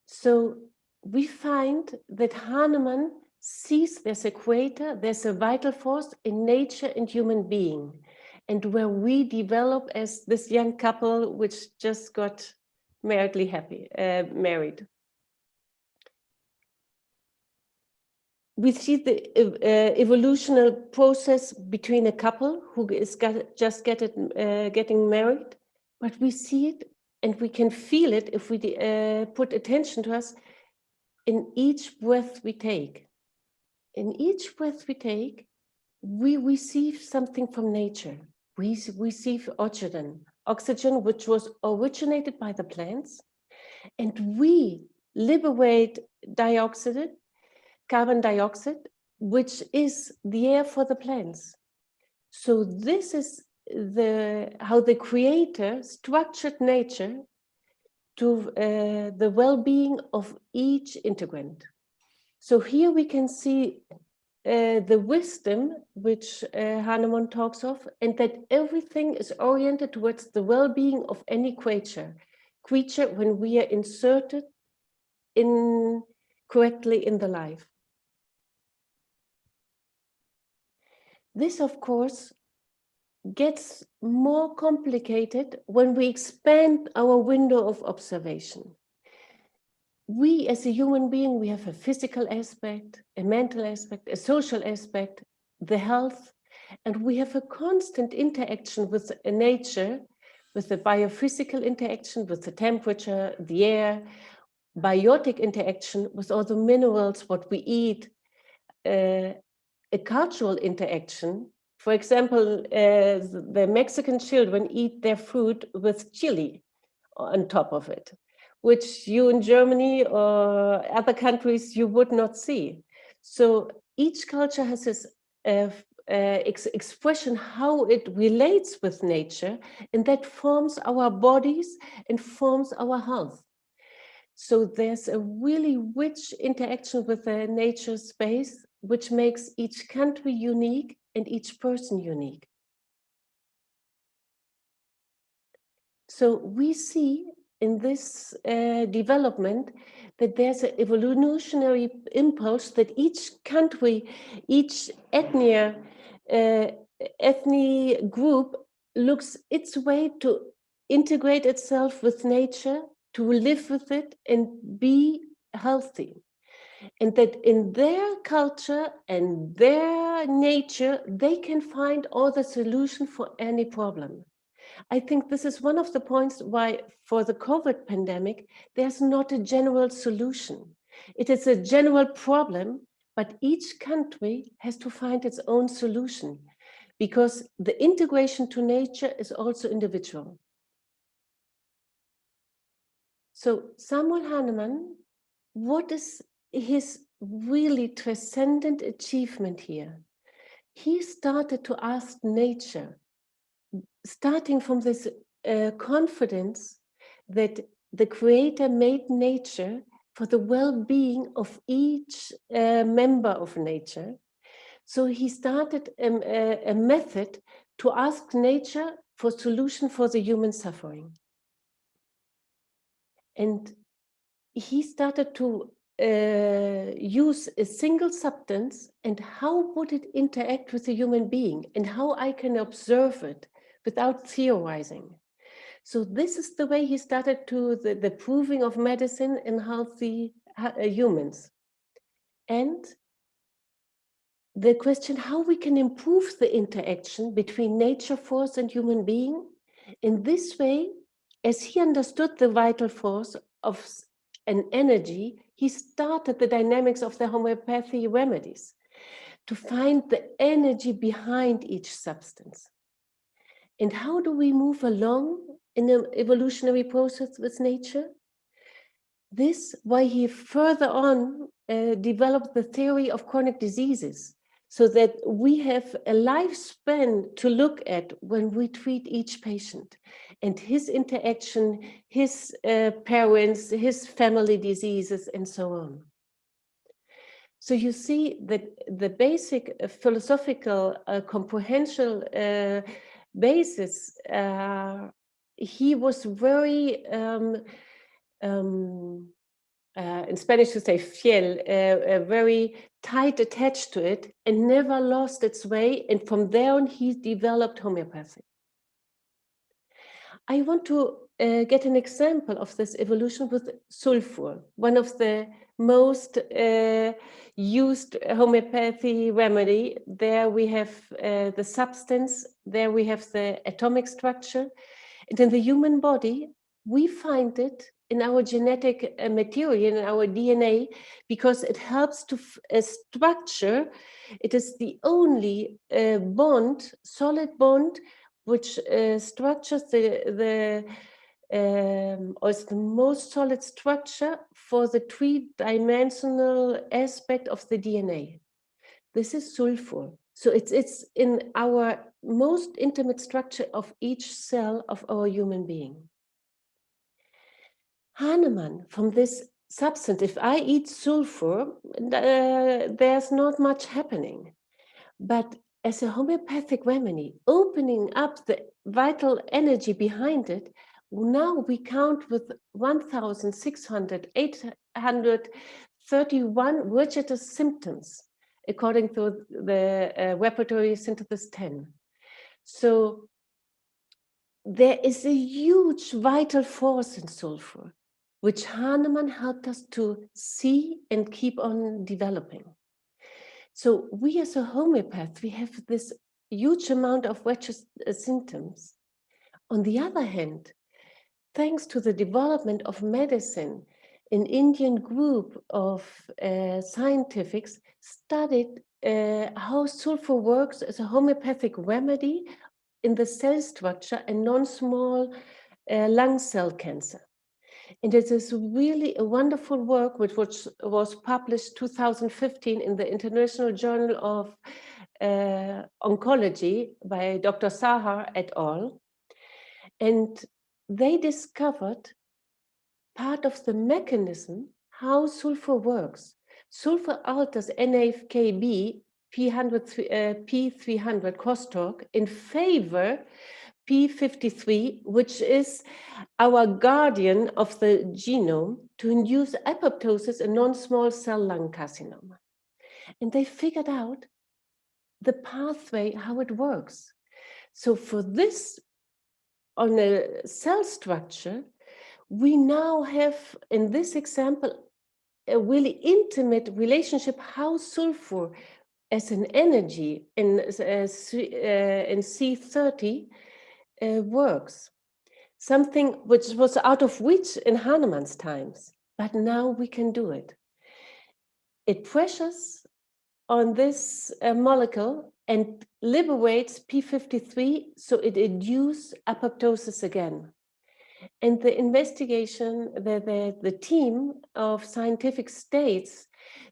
So we find that Hahnemann sees there's a creator, there's a vital force in nature and human being, and where we develop as this young couple which just got married. We see the evolutionary process between a couple who is just getting married, but we see it and we can feel it if we put attention to us in each breath we take. In each breath we take, we receive something from nature. We receive oxygen which was originated by the plants, and we liberate carbon dioxide, which is the air for the plants. So this is how the creator structured nature to the well-being of each integrant. So here we can see the wisdom which Hahnemann talks of, and that everything is oriented towards the well-being of any creature when we are inserted correctly in the life. This, of course, gets more complicated when we expand our window of observation. We, as a human being, we have a physical aspect, a mental aspect, a social aspect, the health, and we have a constant interaction with nature, with the biophysical interaction, with the temperature, the air, biotic interaction with all the minerals, what we eat, a cultural interaction. For example, the Mexican children eat their food with chili on top of it, which you in Germany or other countries you would not see. So each culture has this expression how it relates with nature, and that forms our bodies and forms our health. So there's a really rich interaction with the nature space, which makes each country unique and each person unique. So we see in this development that there's an evolutionary impulse that each country, each ethnic group looks its way to integrate itself with nature, to live with it and be healthy. And that in their culture and their nature, they can find all the solution for any problem. I think this is one of the points why for the COVID pandemic, there's not a general solution. It is a general problem, but each country has to find its own solution because the integration to nature is also individual. So Samuel Hahnemann, what is his really transcendent achievement here? He started to ask nature, starting from this confidence that the creator made nature for the well-being of each member of nature. So he started a method to ask nature for solution for the human suffering. And he started to use a single substance and how would it interact with a human being and how I can observe it without theorizing. So this is the way he started to the proving of medicine in healthy humans. And the question how we can improve the interaction between nature force and human being in this way, as he understood the vital force of and energy, he started the dynamics of the homeopathy remedies to find the energy behind each substance. And how do we move along in an evolutionary process with nature? This why he further on developed the theory of chronic diseases, so that we have a lifespan to look at when we treat each patient and his interaction, his parents, his family diseases, and so on. So you see that the basic philosophical comprehension basis, he was very, in Spanish to say fiel, very tight attached to it and never lost its way. And from there on, he developed homeopathy. I want to get an example of this evolution with sulfur, one of the most used homeopathy remedy. There we have the substance, there we have the atomic structure. And in the human body, we find it in our genetic material, in our DNA, because it helps to structure. It is the only bond, solid bond, which structures or is the most solid structure for the three-dimensional aspect of the DNA. This is sulfur. So it's in our most intimate structure of each cell of our human being. Hahnemann, from this substance, if I eat sulfur, there's not much happening. But as a homeopathic remedy, opening up the vital energy behind it, now we count with 1,831 vegetal symptoms, according to the repertory synthesis 10. So there is a huge vital force in sulfur, which Hahnemann helped us to see and keep on developing. So we as a homeopath, we have this huge amount of symptoms. On the other hand, thanks to the development of medicine, an Indian group of scientists studied how sulfur works as a homeopathic remedy in the cell structure and non-small lung cell cancer. And it is really a wonderful work which was published 2015 in the International Journal of Oncology by Dr. Sahar et al. And they discovered part of the mechanism how sulfur works. Sulfur alters NAFKB P300 crosstalk in favor P53, which is our guardian of the genome, to induce apoptosis in non-small cell lung carcinoma. And they figured out the pathway, how it works. So for this, on a cell structure, we now have, in this example, a really intimate relationship how sulfur as an energy in C30 works. Something which was out of reach in Hahnemann's times, but now we can do it. It pressures on this molecule and liberates P53, so it induces apoptosis again. And the investigation, the team of scientific states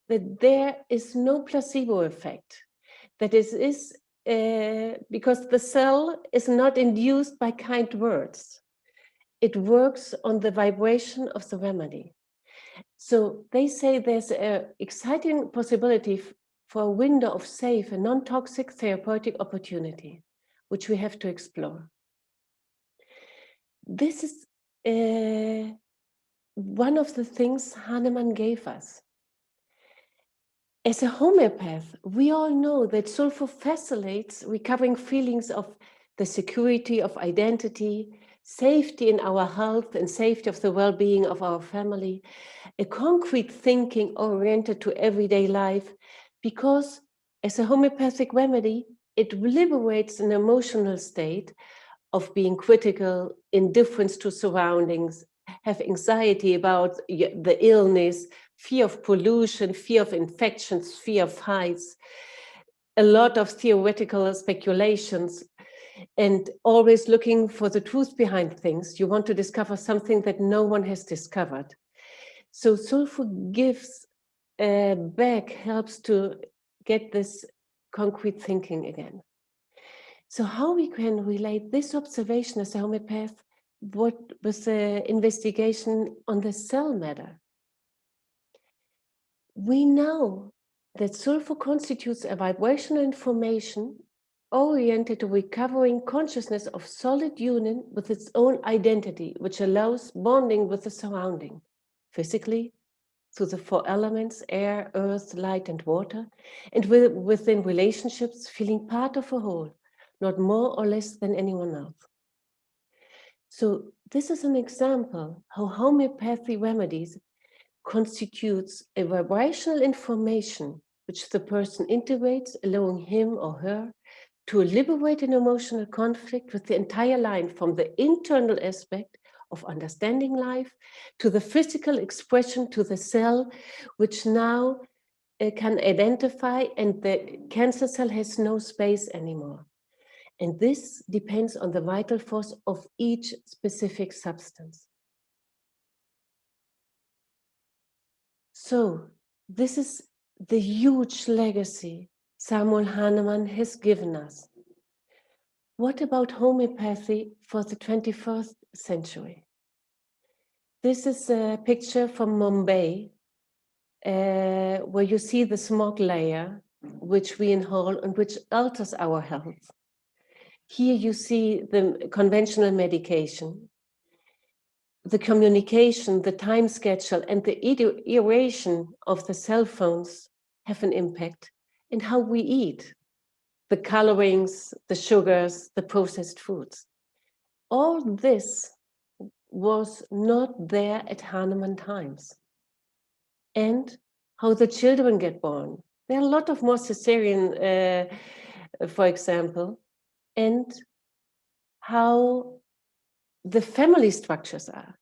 that there is no placebo effect. That is because the cell is not induced by kind words. It works on the vibration of the remedy. So they say there's an exciting possibility for a window of safe and non-toxic therapeutic opportunity, which we have to explore. This is one of the things Hahnemann gave us. As a homeopath, we all know that sulfur facilitates recovering feelings of the security of identity, safety in our health and safety of the well-being of our family, a concrete thinking oriented to everyday life, because as a homeopathic remedy, it liberates an emotional state of being critical, indifference to surroundings, have anxiety about the illness, fear of pollution, fear of infections, fear of heights, a lot of theoretical speculations, and always looking for the truth behind things. You want to discover something that no one has discovered. So soulful gives back, helps to get this concrete thinking again. So how we can relate this observation as a homeopath with the investigation on the cell matter? We know that sulfur constitutes a vibrational information oriented to recovering consciousness of solid union with its own identity, which allows bonding with the surrounding, physically, through the four elements, air, earth, light, and water, and within relationships, feeling part of a whole, not more or less than anyone else. So this is an example how homeopathy remedies constitutes a vibrational information which the person integrates, allowing him or her to liberate an emotional conflict with the entire line, from the internal aspect of understanding life to the physical expression to the cell, which now can identify, and the cancer cell has no space anymore. And this depends on the vital force of each specific substance. So this is the huge legacy Samuel Hahnemann has given us. What about homeopathy for the 21st century? This is a picture from Mumbai, where you see the smog layer, which we inhale and which alters our health. Here you see the conventional medication, the communication, the time schedule, and the iteration of the cell phones have an impact in how we eat, the colorings, the sugars, the processed foods. All this was not there at Hahnemann times. And how the children get born. There are a lot of more cesarean, for example, and how the family structures are.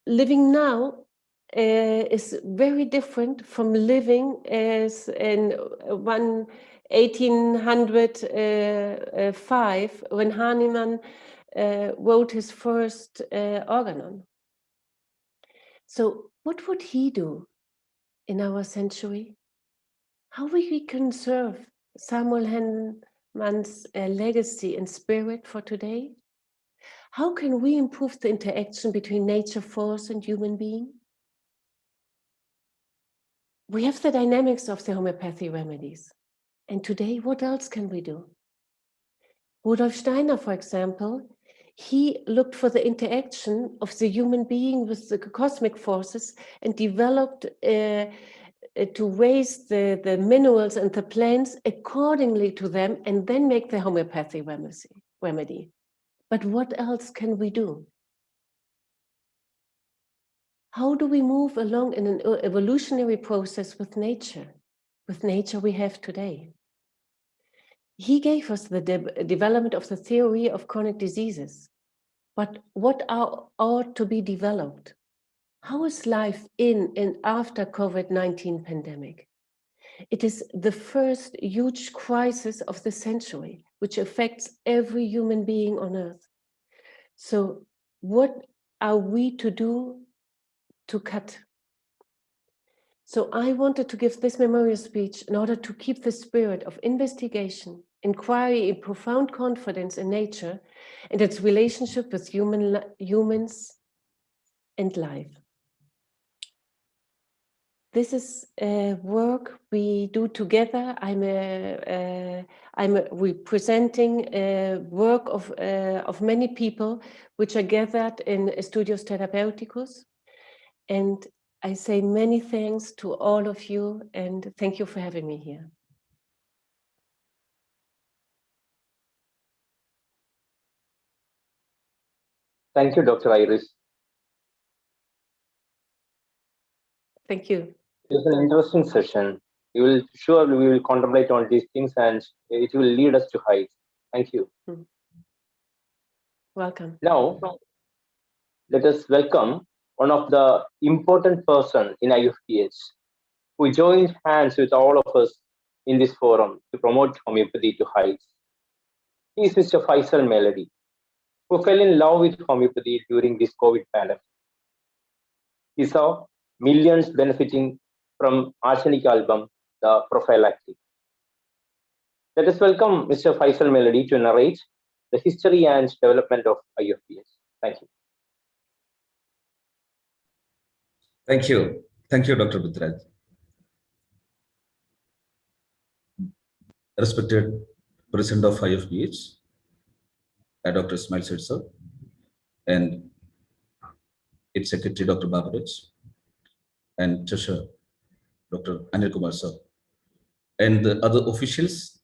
Living now is very different from living as in 1805 when Hahnemann wrote his first organon. So what would he do in our century? How we conserve Samuel Hahnemann's legacy and spirit for today? How can we improve the interaction between nature force and human being? We have the dynamics of the homeopathy remedies. And today, what else can we do? Rudolf Steiner, for example, he looked for the interaction of the human being with the cosmic forces and developed to raise the minerals and the plants accordingly to them, and then make the homeopathy remedy. But what else can we do? How do we move along in an evolutionary process with nature we have today? He gave us the development of the theory of chronic diseases. But what ought to be developed? How is life in and after COVID-19 pandemic? It is the first huge crisis of the century, which affects every human being on earth. So what are we to do to cut? So I wanted to give this memorial speech in order to keep the spirit of investigation, inquiry, and profound confidence in nature and its relationship with humans and life. This is work we do together. I'm representing work of many people which are gathered in Studios Therapeuticus. And I say many thanks to all of you, and thank you for having me here. Thank you, Dr. Iris. Thank you. It was an interesting session. We will contemplate on these things, and it will lead us to heights. Thank you. Welcome. Now, let us welcome one of the important person in IFPH who joined hands with all of us in this forum to promote homeopathy to heights. He is Mr. Faisal Melody, who fell in love with homeopathy during this COVID pandemic. He saw millions benefiting from arsenic album, The Prophylactic. Let us welcome Mr. Faisal Melody to narrate the history and development of IFPH. Thank you. Thank you. Thank you, Dr. Butraj. Respected President of IFPH, Dr. Ismail Said sir, and its Secretary, Dr. Babaraj, and Treasurer, Dr. Anil Kumar sir, and the other officials,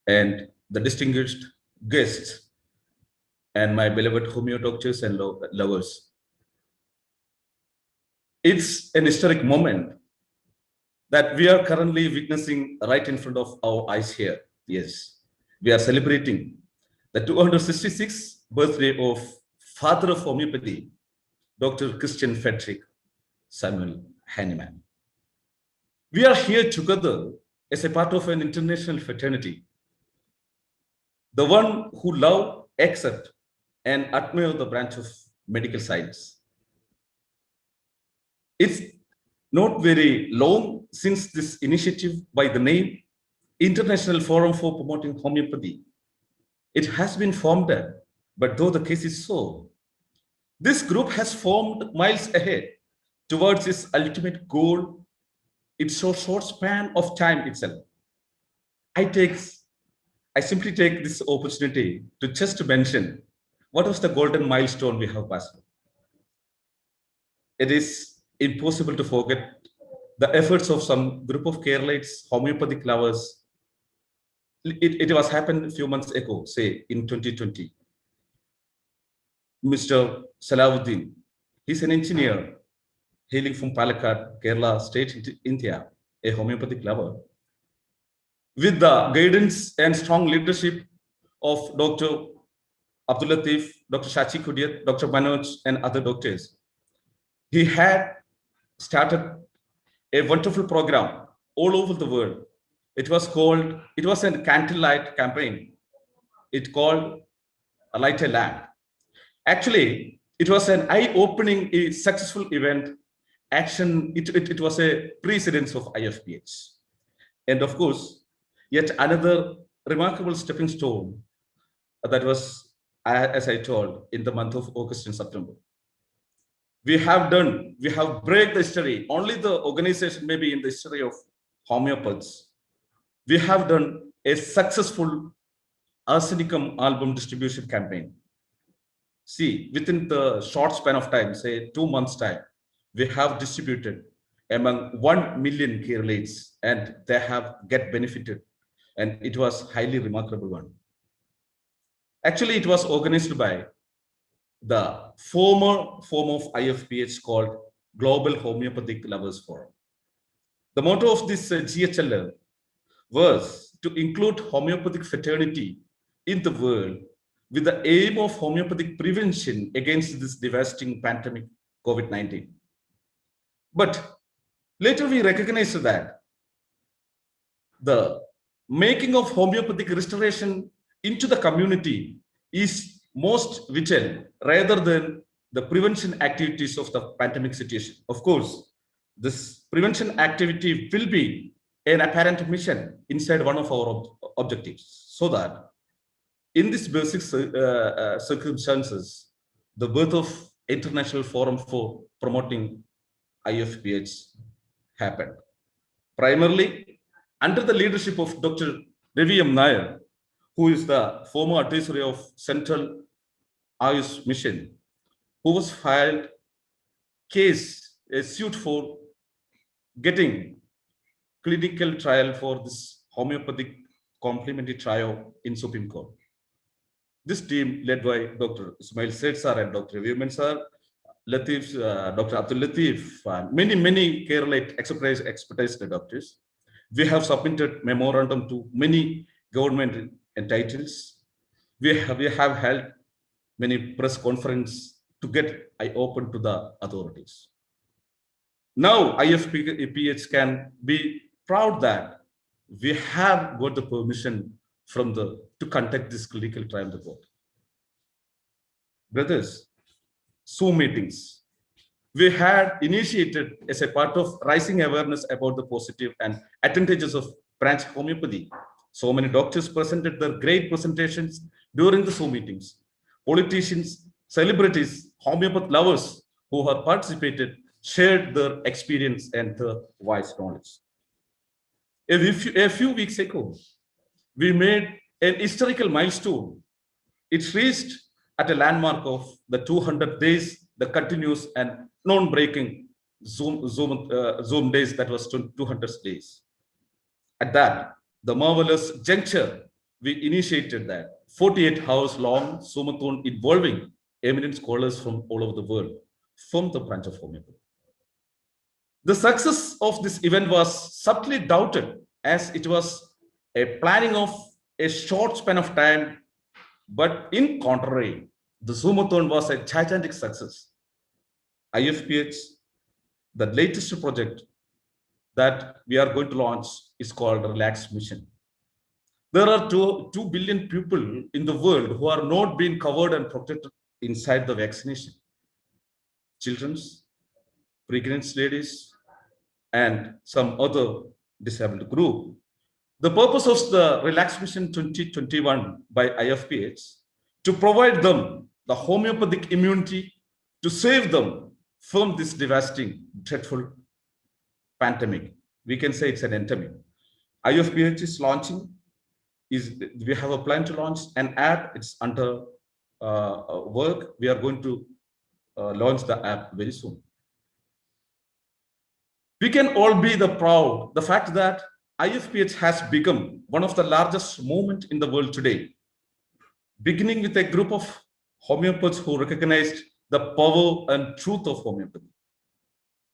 and the distinguished guests, and my beloved homeo doctors and lovers. It's an historic moment that we are currently witnessing right in front of our eyes here. Yes, we are celebrating the 266th birthday of father of homeopathy, Dr. Christian Frederick Samuel Hahnemann. We are here together as a part of an international fraternity, the one who love, accept, and admire the branch of medical science. It's not very long since this initiative by the name International Forum for Promoting Homeopathy. It has been formed, but though the case is so, this group has formed miles ahead towards its ultimate goal. It's so short span of time itself. I simply take this opportunity to just mention what was the golden milestone we have passed. It is impossible to forget the efforts of some group of Keralites, homeopathic lovers. It was happened a few months ago, say in 2020. Mr. Salahuddin, he's an engineer hailing from Palakkad, Kerala state, India, a homeopathic lover. With the guidance and strong leadership of Dr. Abdul Latif, Dr. Shachi Kudiyat, Dr. Manoj, and other doctors, he had started a wonderful program all over the world. It was a candlelight campaign. It called a Light a Lamp. Actually, it was an eye-opening, a successful event. It was a precedence of IFPH. And of course, yet another remarkable stepping stone that was, as I told, in the month of August and September. We have break the history, only the organization maybe in the history of homeopaths. We have done a successful arsenicum album distribution campaign. See, within the short span of time, say 2 months time, we have distributed among 1 million Keralites and they have get benefited. And it was highly remarkable one. Actually, it was organized by the former form of IFPH called Global Homeopathic Lovers Forum. The motto of this GHLL was to include homeopathic fraternity in the world with the aim of homeopathic prevention against this devastating pandemic, COVID-19. But later we recognized that the making of homeopathic restoration into the community is most vital rather than the prevention activities of the pandemic situation. Of course, this prevention activity will be an apparent mission inside one of our objectives, so that in these basic circumstances, the birth of International Forum for Promoting IFPH happened. Primarily under the leadership of Dr. Ravi M. Nair, who is the former advisory of Central Ayush Mission, who was filed a suit for getting clinical trial for this homeopathic complementary trial in Supreme Court. This team led by Dr. Ismail Said sir and Dr. Ravi sir, Latif, Dr. Abdul Latif, many Kerala expertise doctors. We have submitted memorandum to many government entities. We have held many press conference to get eye open to the authorities. Now IFPH can be proud that we have got the permission from to conduct this clinical trial report. Brothers, Zoom meetings we had initiated as a part of raising awareness about the positive and advantages of branch homeopathy. So many doctors presented their great presentations during the Zoom meetings. Politicians, celebrities, homeopath lovers who have participated shared their experience and their wise knowledge. A few weeks ago, we made an historical milestone. It reached at a landmark of the 200 days, the continuous and non-breaking Zoom days, that was 200 days. At that, the marvelous juncture, we initiated that 48 hours long Zoomathon involving eminent scholars from all over the world from the branch of homeopathy. The success of this event was subtly doubted as it was a planning of a short span of time, but in contrary, the Zoomathon was a gigantic success. IFPH, the latest project that we are going to launch is called Relax Mission. There are 2 billion people in the world who are not being covered and protected inside the vaccination. Children, pregnant ladies, and some other disabled group. The purpose of the Relax Mission 2021 by IFPH to provide them the homeopathic immunity to save them from this devastating, dreadful pandemic. We can say it's an endemic. IFPH is launching, we have a plan to launch an app. It's under work. We are going to launch the app very soon. We can all be proud the fact that IFPH has become one of the largest movements in the world today, beginning with a group of homeopaths who recognized the power and truth of homeopathy.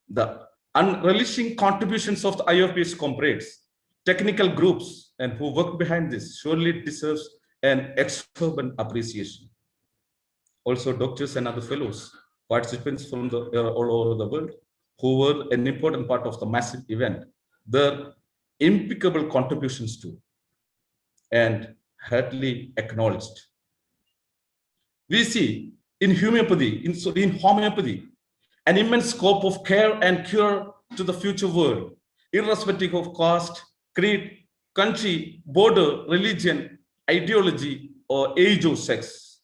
The unrelenting contributions of the IFPH comrades, technical groups, and who work behind this surely deserves an exorbitant appreciation. Also, doctors and other fellows, participants from all over the world, who were an important part of the massive event, their impeccable contributions to and heartily acknowledged. We see in homeopathy, an immense scope of care and cure to the future world, irrespective of caste, creed, country, border, religion, ideology, or age or sex.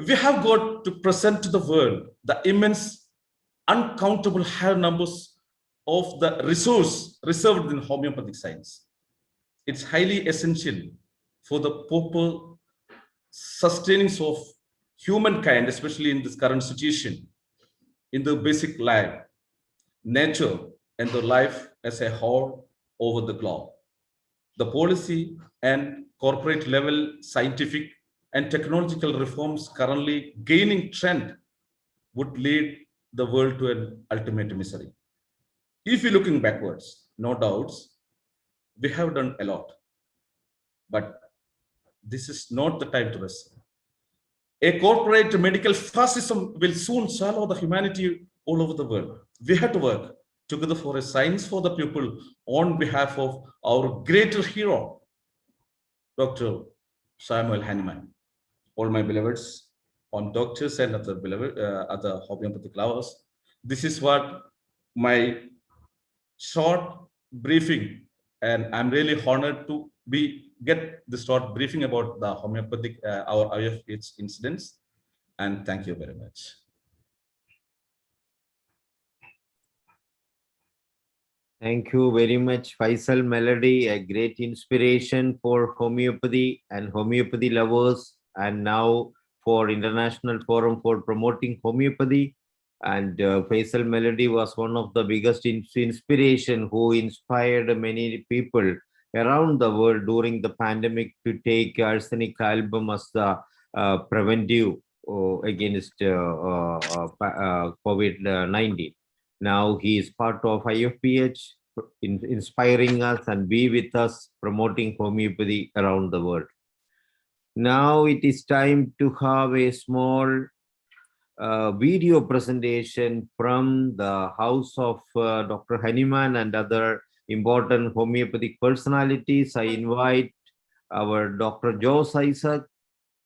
We have got to present to the world the immense, uncountable high numbers of the resource reserved in homeopathic science. It's highly essential for the proper sustaining of humankind, especially in this current situation, in the basic life, nature, and the life as a whole over the globe. The policy and corporate level scientific and technological reforms currently gaining trend would lead the world to an ultimate misery. If you're looking backwards, no doubts, we have done a lot, but this is not the time to rest. A corporate medical fascism will soon swallow the humanity all over the world. We have to work together for a science for the people on behalf of our greater hero, Dr. Samuel Hahnemann. All my beloveds, on doctors and other homeopathic lovers, this is what my short briefing, and I'm really honored to get the short briefing about the homeopathic, our IFPH incidents, and thank you very much. Thank you very much, Faisal Melody, a great inspiration for homeopathy and homeopathy lovers, and now for International Forum for Promoting Homeopathy. And Faisal Melody was one of the biggest inspiration who inspired many people around the world during the pandemic to take arsenic album as the preventive against COVID-19. Now he is part of IFPH, inspiring us and be with us, promoting homeopathy around the world. Now it is time to have a small video presentation from the house of Dr. Hanuman and other important homeopathic personalities. I invite our Dr. Jose Isaac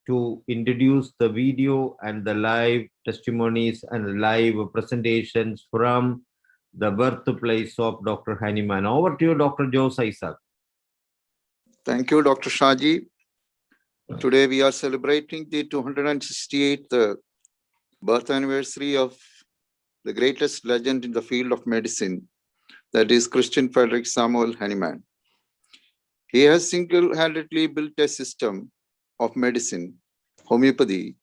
to introduce the video and the live testimonies and live presentations from the birthplace of Dr. Hanuman. Over to you, Dr. Jose Isaac. Thank you, Dr. Shaji. Today we are celebrating the 268th birth anniversary of the greatest legend in the field of medicine, that is Christian Frederick Samuel Hahnemann. He has single-handedly built a system of medicine, homeopathy,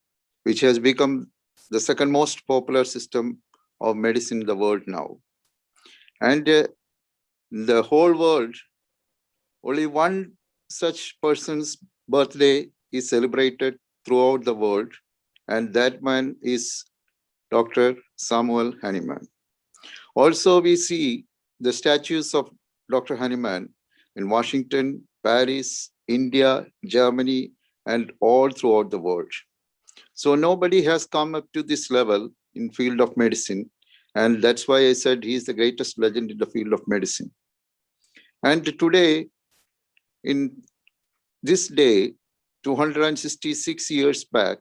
which has become the second most popular system of medicine in the world now. And the whole world, only one such person's birthday is celebrated throughout the world, and that man is Dr. Samuel Hahnemann. Also, we see the statues of Dr. Hahnemann in Washington, Paris, India, Germany, and all throughout the world. So nobody has come up to this level in field of medicine, and that's why I said he's the greatest legend in the field of medicine. And today, in this day, 266 years back,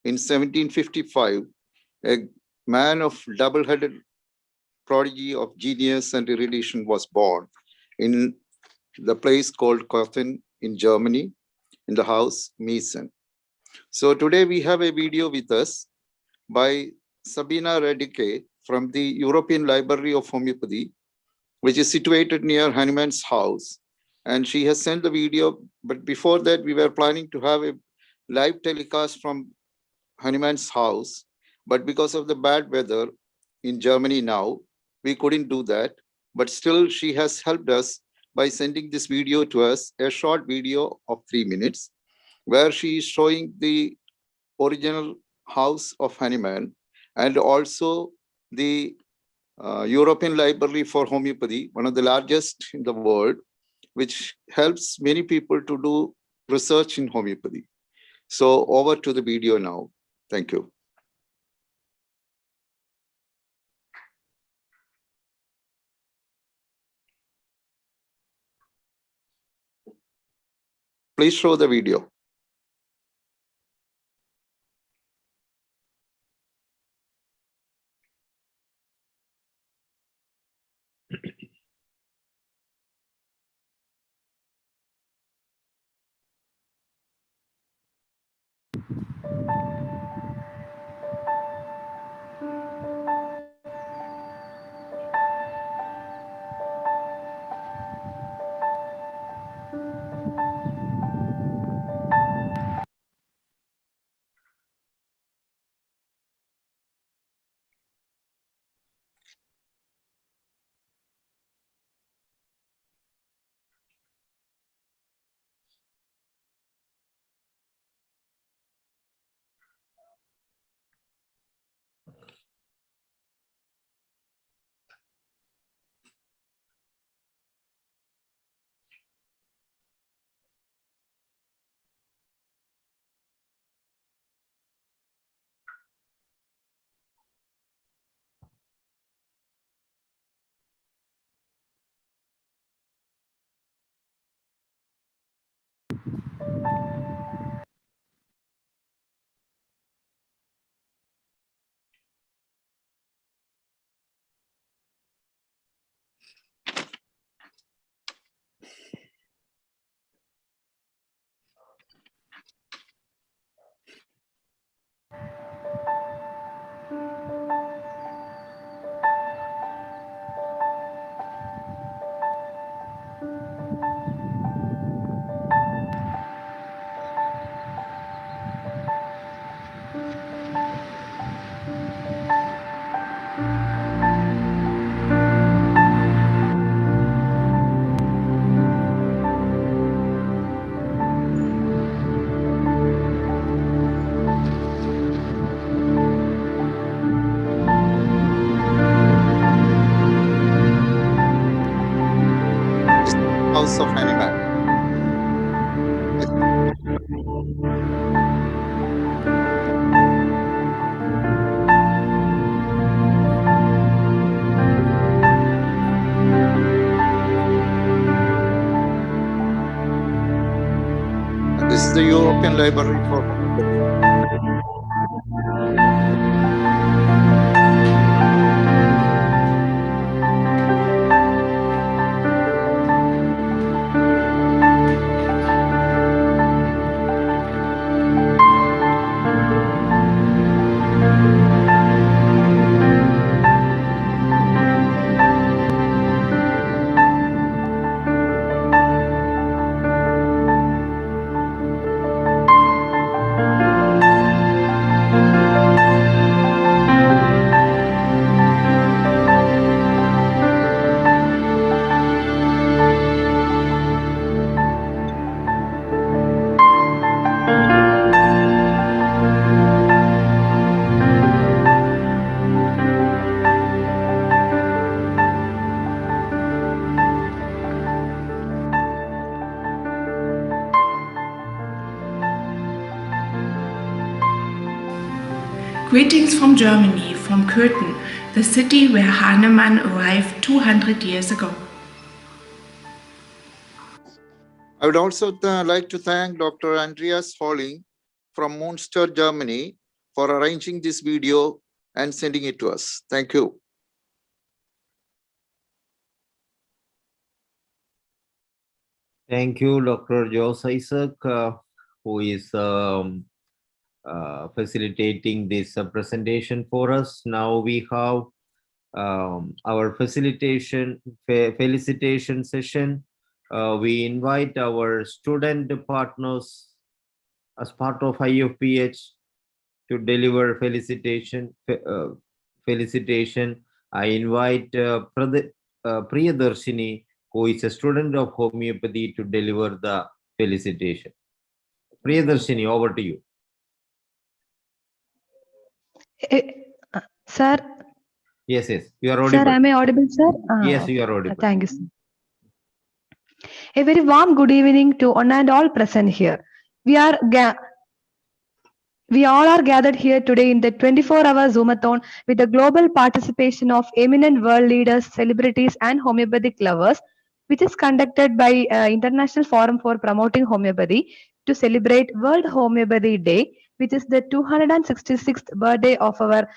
in 1755, a man of double-headed prodigy of genius and erudition was born in the place called Cothen in Germany, in the house Meissen. So today we have a video with us by Sabina Radike from the European Library of Homeopathy, which is situated near Hahnemann's house. And she has sent the video, but before that we were planning to have a live telecast from Hahnemann's house. But because of the bad weather in Germany now, we couldn't do that. But still, she has helped us by sending this video to us, a short video of 3 minutes, where she is showing the original house of Hahnemann and also the European Library for Homeopathy, one of the largest in the world, which helps many people to do research in homeopathy. So over to the video now. Thank you. Please show the video. House of Hahnemann. European Library for Homeopathy. Greetings from Germany, from Köthen, the city where Hahnemann arrived 200 years ago. I would also like to thank Dr. Andreas Holling from Munster, Germany, for arranging this video and sending it to us. Thank you. Thank you, Dr. Jos Isaac, who is facilitating this presentation for us. Now we have our felicitation session. We invite our student partners as part of IFPH to deliver felicitation. I invite Priyadarshini, who is a student of homeopathy, to deliver the felicitation. Priyadarshini, over to you. Sir. Yes, you are audible. Sir, am I audible, sir? Yes, you are audible. Thank you, sir. A very warm good evening to one and all present here. We all are gathered here today in the 24-hour Zoomathon with the global participation of eminent world leaders, celebrities, and homeopathic lovers, which is conducted by International Forum for Promoting Homeopathy to celebrate World Homeopathy Day, which is the 266th birthday of our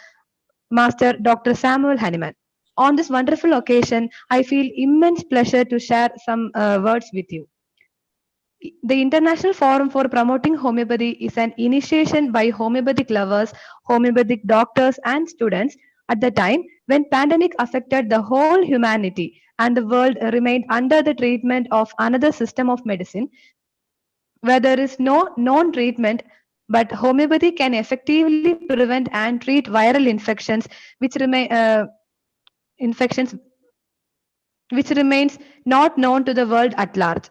Master Dr. Samuel Hahnemann. On this wonderful occasion, I feel immense pleasure to share some words with you. The International Forum for Promoting Homeopathy is an initiation by homeopathic lovers, homeopathic doctors, and students at the time when pandemic affected the whole humanity and the world remained under the treatment of another system of medicine where there is no known treatment, but homeopathy can effectively prevent and treat viral infections which remains not known to the world at large.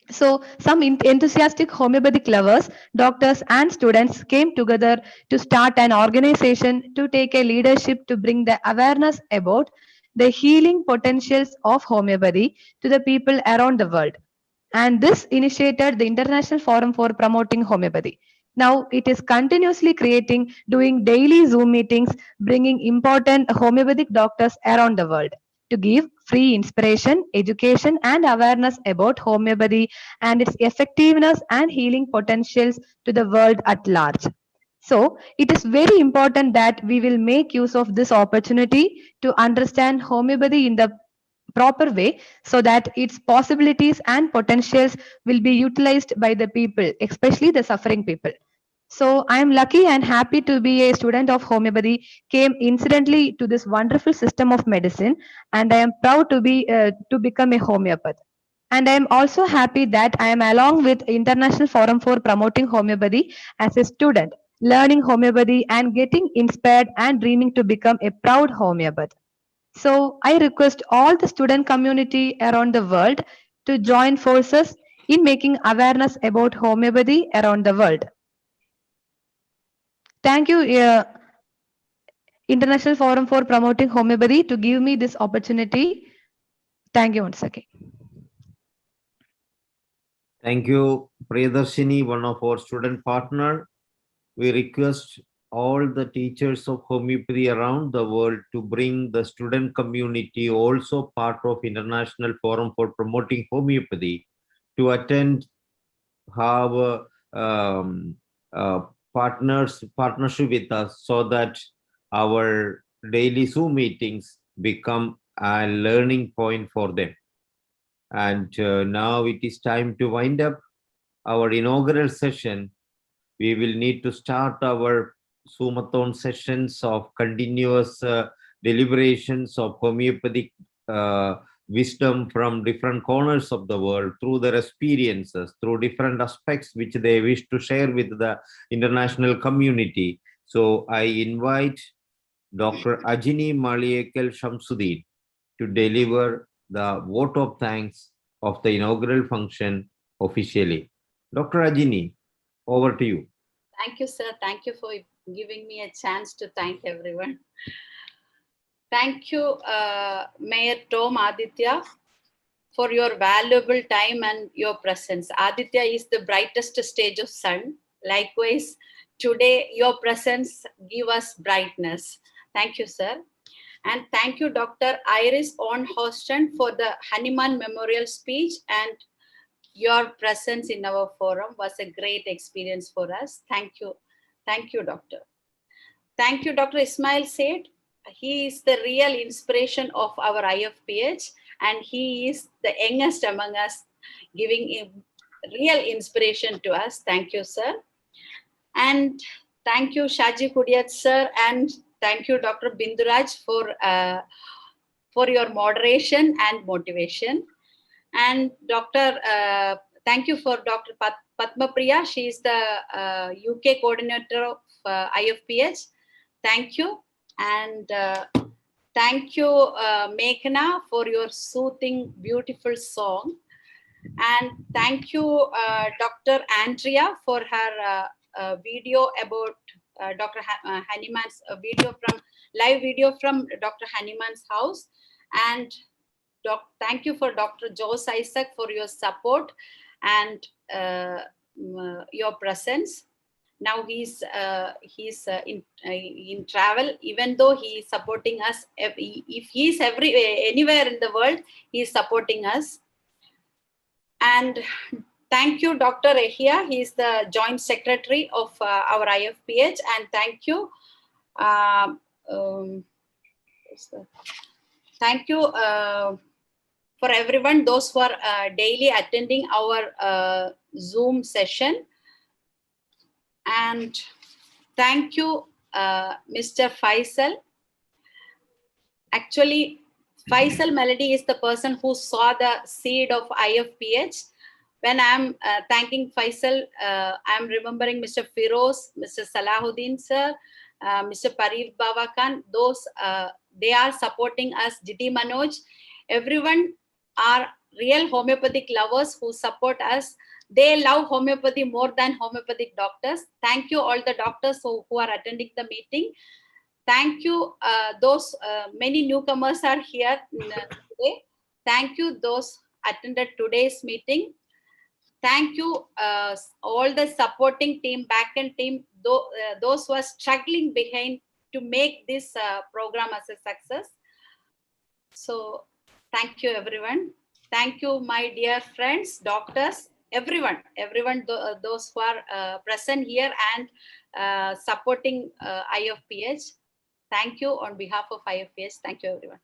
So some enthusiastic homeopathic lovers, doctors, and students came together to start an organization to take a leadership to bring the awareness about the healing potentials of homeopathy to the people around the world. And this initiated the International Forum for Promoting Homeopathy. Now it is continuously doing daily Zoom meetings, bringing important homeopathic doctors around the world to give free inspiration, education, and awareness about homeopathy and its effectiveness and healing potentials to the world at large. So it is very important that we will make use of this opportunity to understand homeopathy in the proper way so that its possibilities and potentials will be utilized by the people, especially the suffering people. So I am lucky and happy to be a student of homeopathy, came incidentally to this wonderful system of medicine, and I am proud to become a homeopath. And I am also happy that I am along with International Forum for Promoting Homeopathy as a student, learning homeopathy and getting inspired and dreaming to become a proud homeopath. So I request all the student community around the world to join forces in making awareness about homeopathy around the world. Thank you, International Forum for Promoting Homeopathy, to give me this opportunity. Thank you once again. Thank you, Priyadarshini, one of our student partner. We request all the teachers of homeopathy around the world to bring the student community, also part of International Forum for Promoting Homeopathy, to attend, have partnership with us so that our daily Zoom meetings become a learning point for them. And now it is time to wind up our inaugural session. We will need to start our Zoomathon sessions of continuous deliberations of homeopathic wisdom from different corners of the world through their experiences, through different aspects which they wish to share with the international community. So I invite Dr. Ajini Maliekal Shamsuddin to deliver the vote of thanks of the inaugural function officially. Dr. Ajini, over to you. Thank you, sir. Thank you for giving me a chance to thank everyone. Thank you, Mayor Tom Aditya, for your valuable time and your presence. Aditya is the brightest stage of sun. Likewise, today your presence give us brightness. Thank you, sir. And thank you, Dr. Iris Ornhorsten, for the Hanuman Memorial speech, and your presence in our forum was a great experience for us. Thank you. Thank you, Doctor. Thank you, Dr. Ismail Said. He is the real inspiration of our IFPH, and he is the youngest among us, giving a real inspiration to us. Thank you, sir. And thank you, Shaji Kudiat, sir, and thank you, Dr. Binduraj, for your moderation and motivation. And thank you for Dr. Padma Priya. She is the UK coordinator of IFPH. Thank you. And thank you, Meghna, for your soothing, beautiful song. And thank you, Dr. Andrea, for her video about Dr. Hanuman's live video from Dr. Hanuman's house. And thank you for Dr. Jose Isaac for your support and your presence. Now he's in travel, even though he is supporting us. If he is anywhere in the world, he is supporting us. And thank you, Dr. Ehia. He is the Joint Secretary of our IFPH. And thank you. Thank you for everyone, those who are daily attending our Zoom session. And thank you, Mr. Faisal. Actually, Faisal Melody is the person who saw the seed of IFPH. When I'm thanking Faisal, I'm remembering Mr. Firoz, Mr. Salahuddin sir, Mr. Parif Baba Khan. Those, they are supporting us. Jiti Manoj, everyone are real homeopathic lovers who support us. They love homeopathy more than homeopathic doctors. Thank you all the doctors who are attending the meeting. Thank you, those many newcomers are here today. Thank you those attended today's meeting. Thank you all the supporting team, backend team, those who are struggling behind to make this program as a success. So thank you everyone. Thank you my dear friends, doctors, everyone, those who are present here and supporting IFPH. Thank you on behalf of IFPH. Thank you everyone.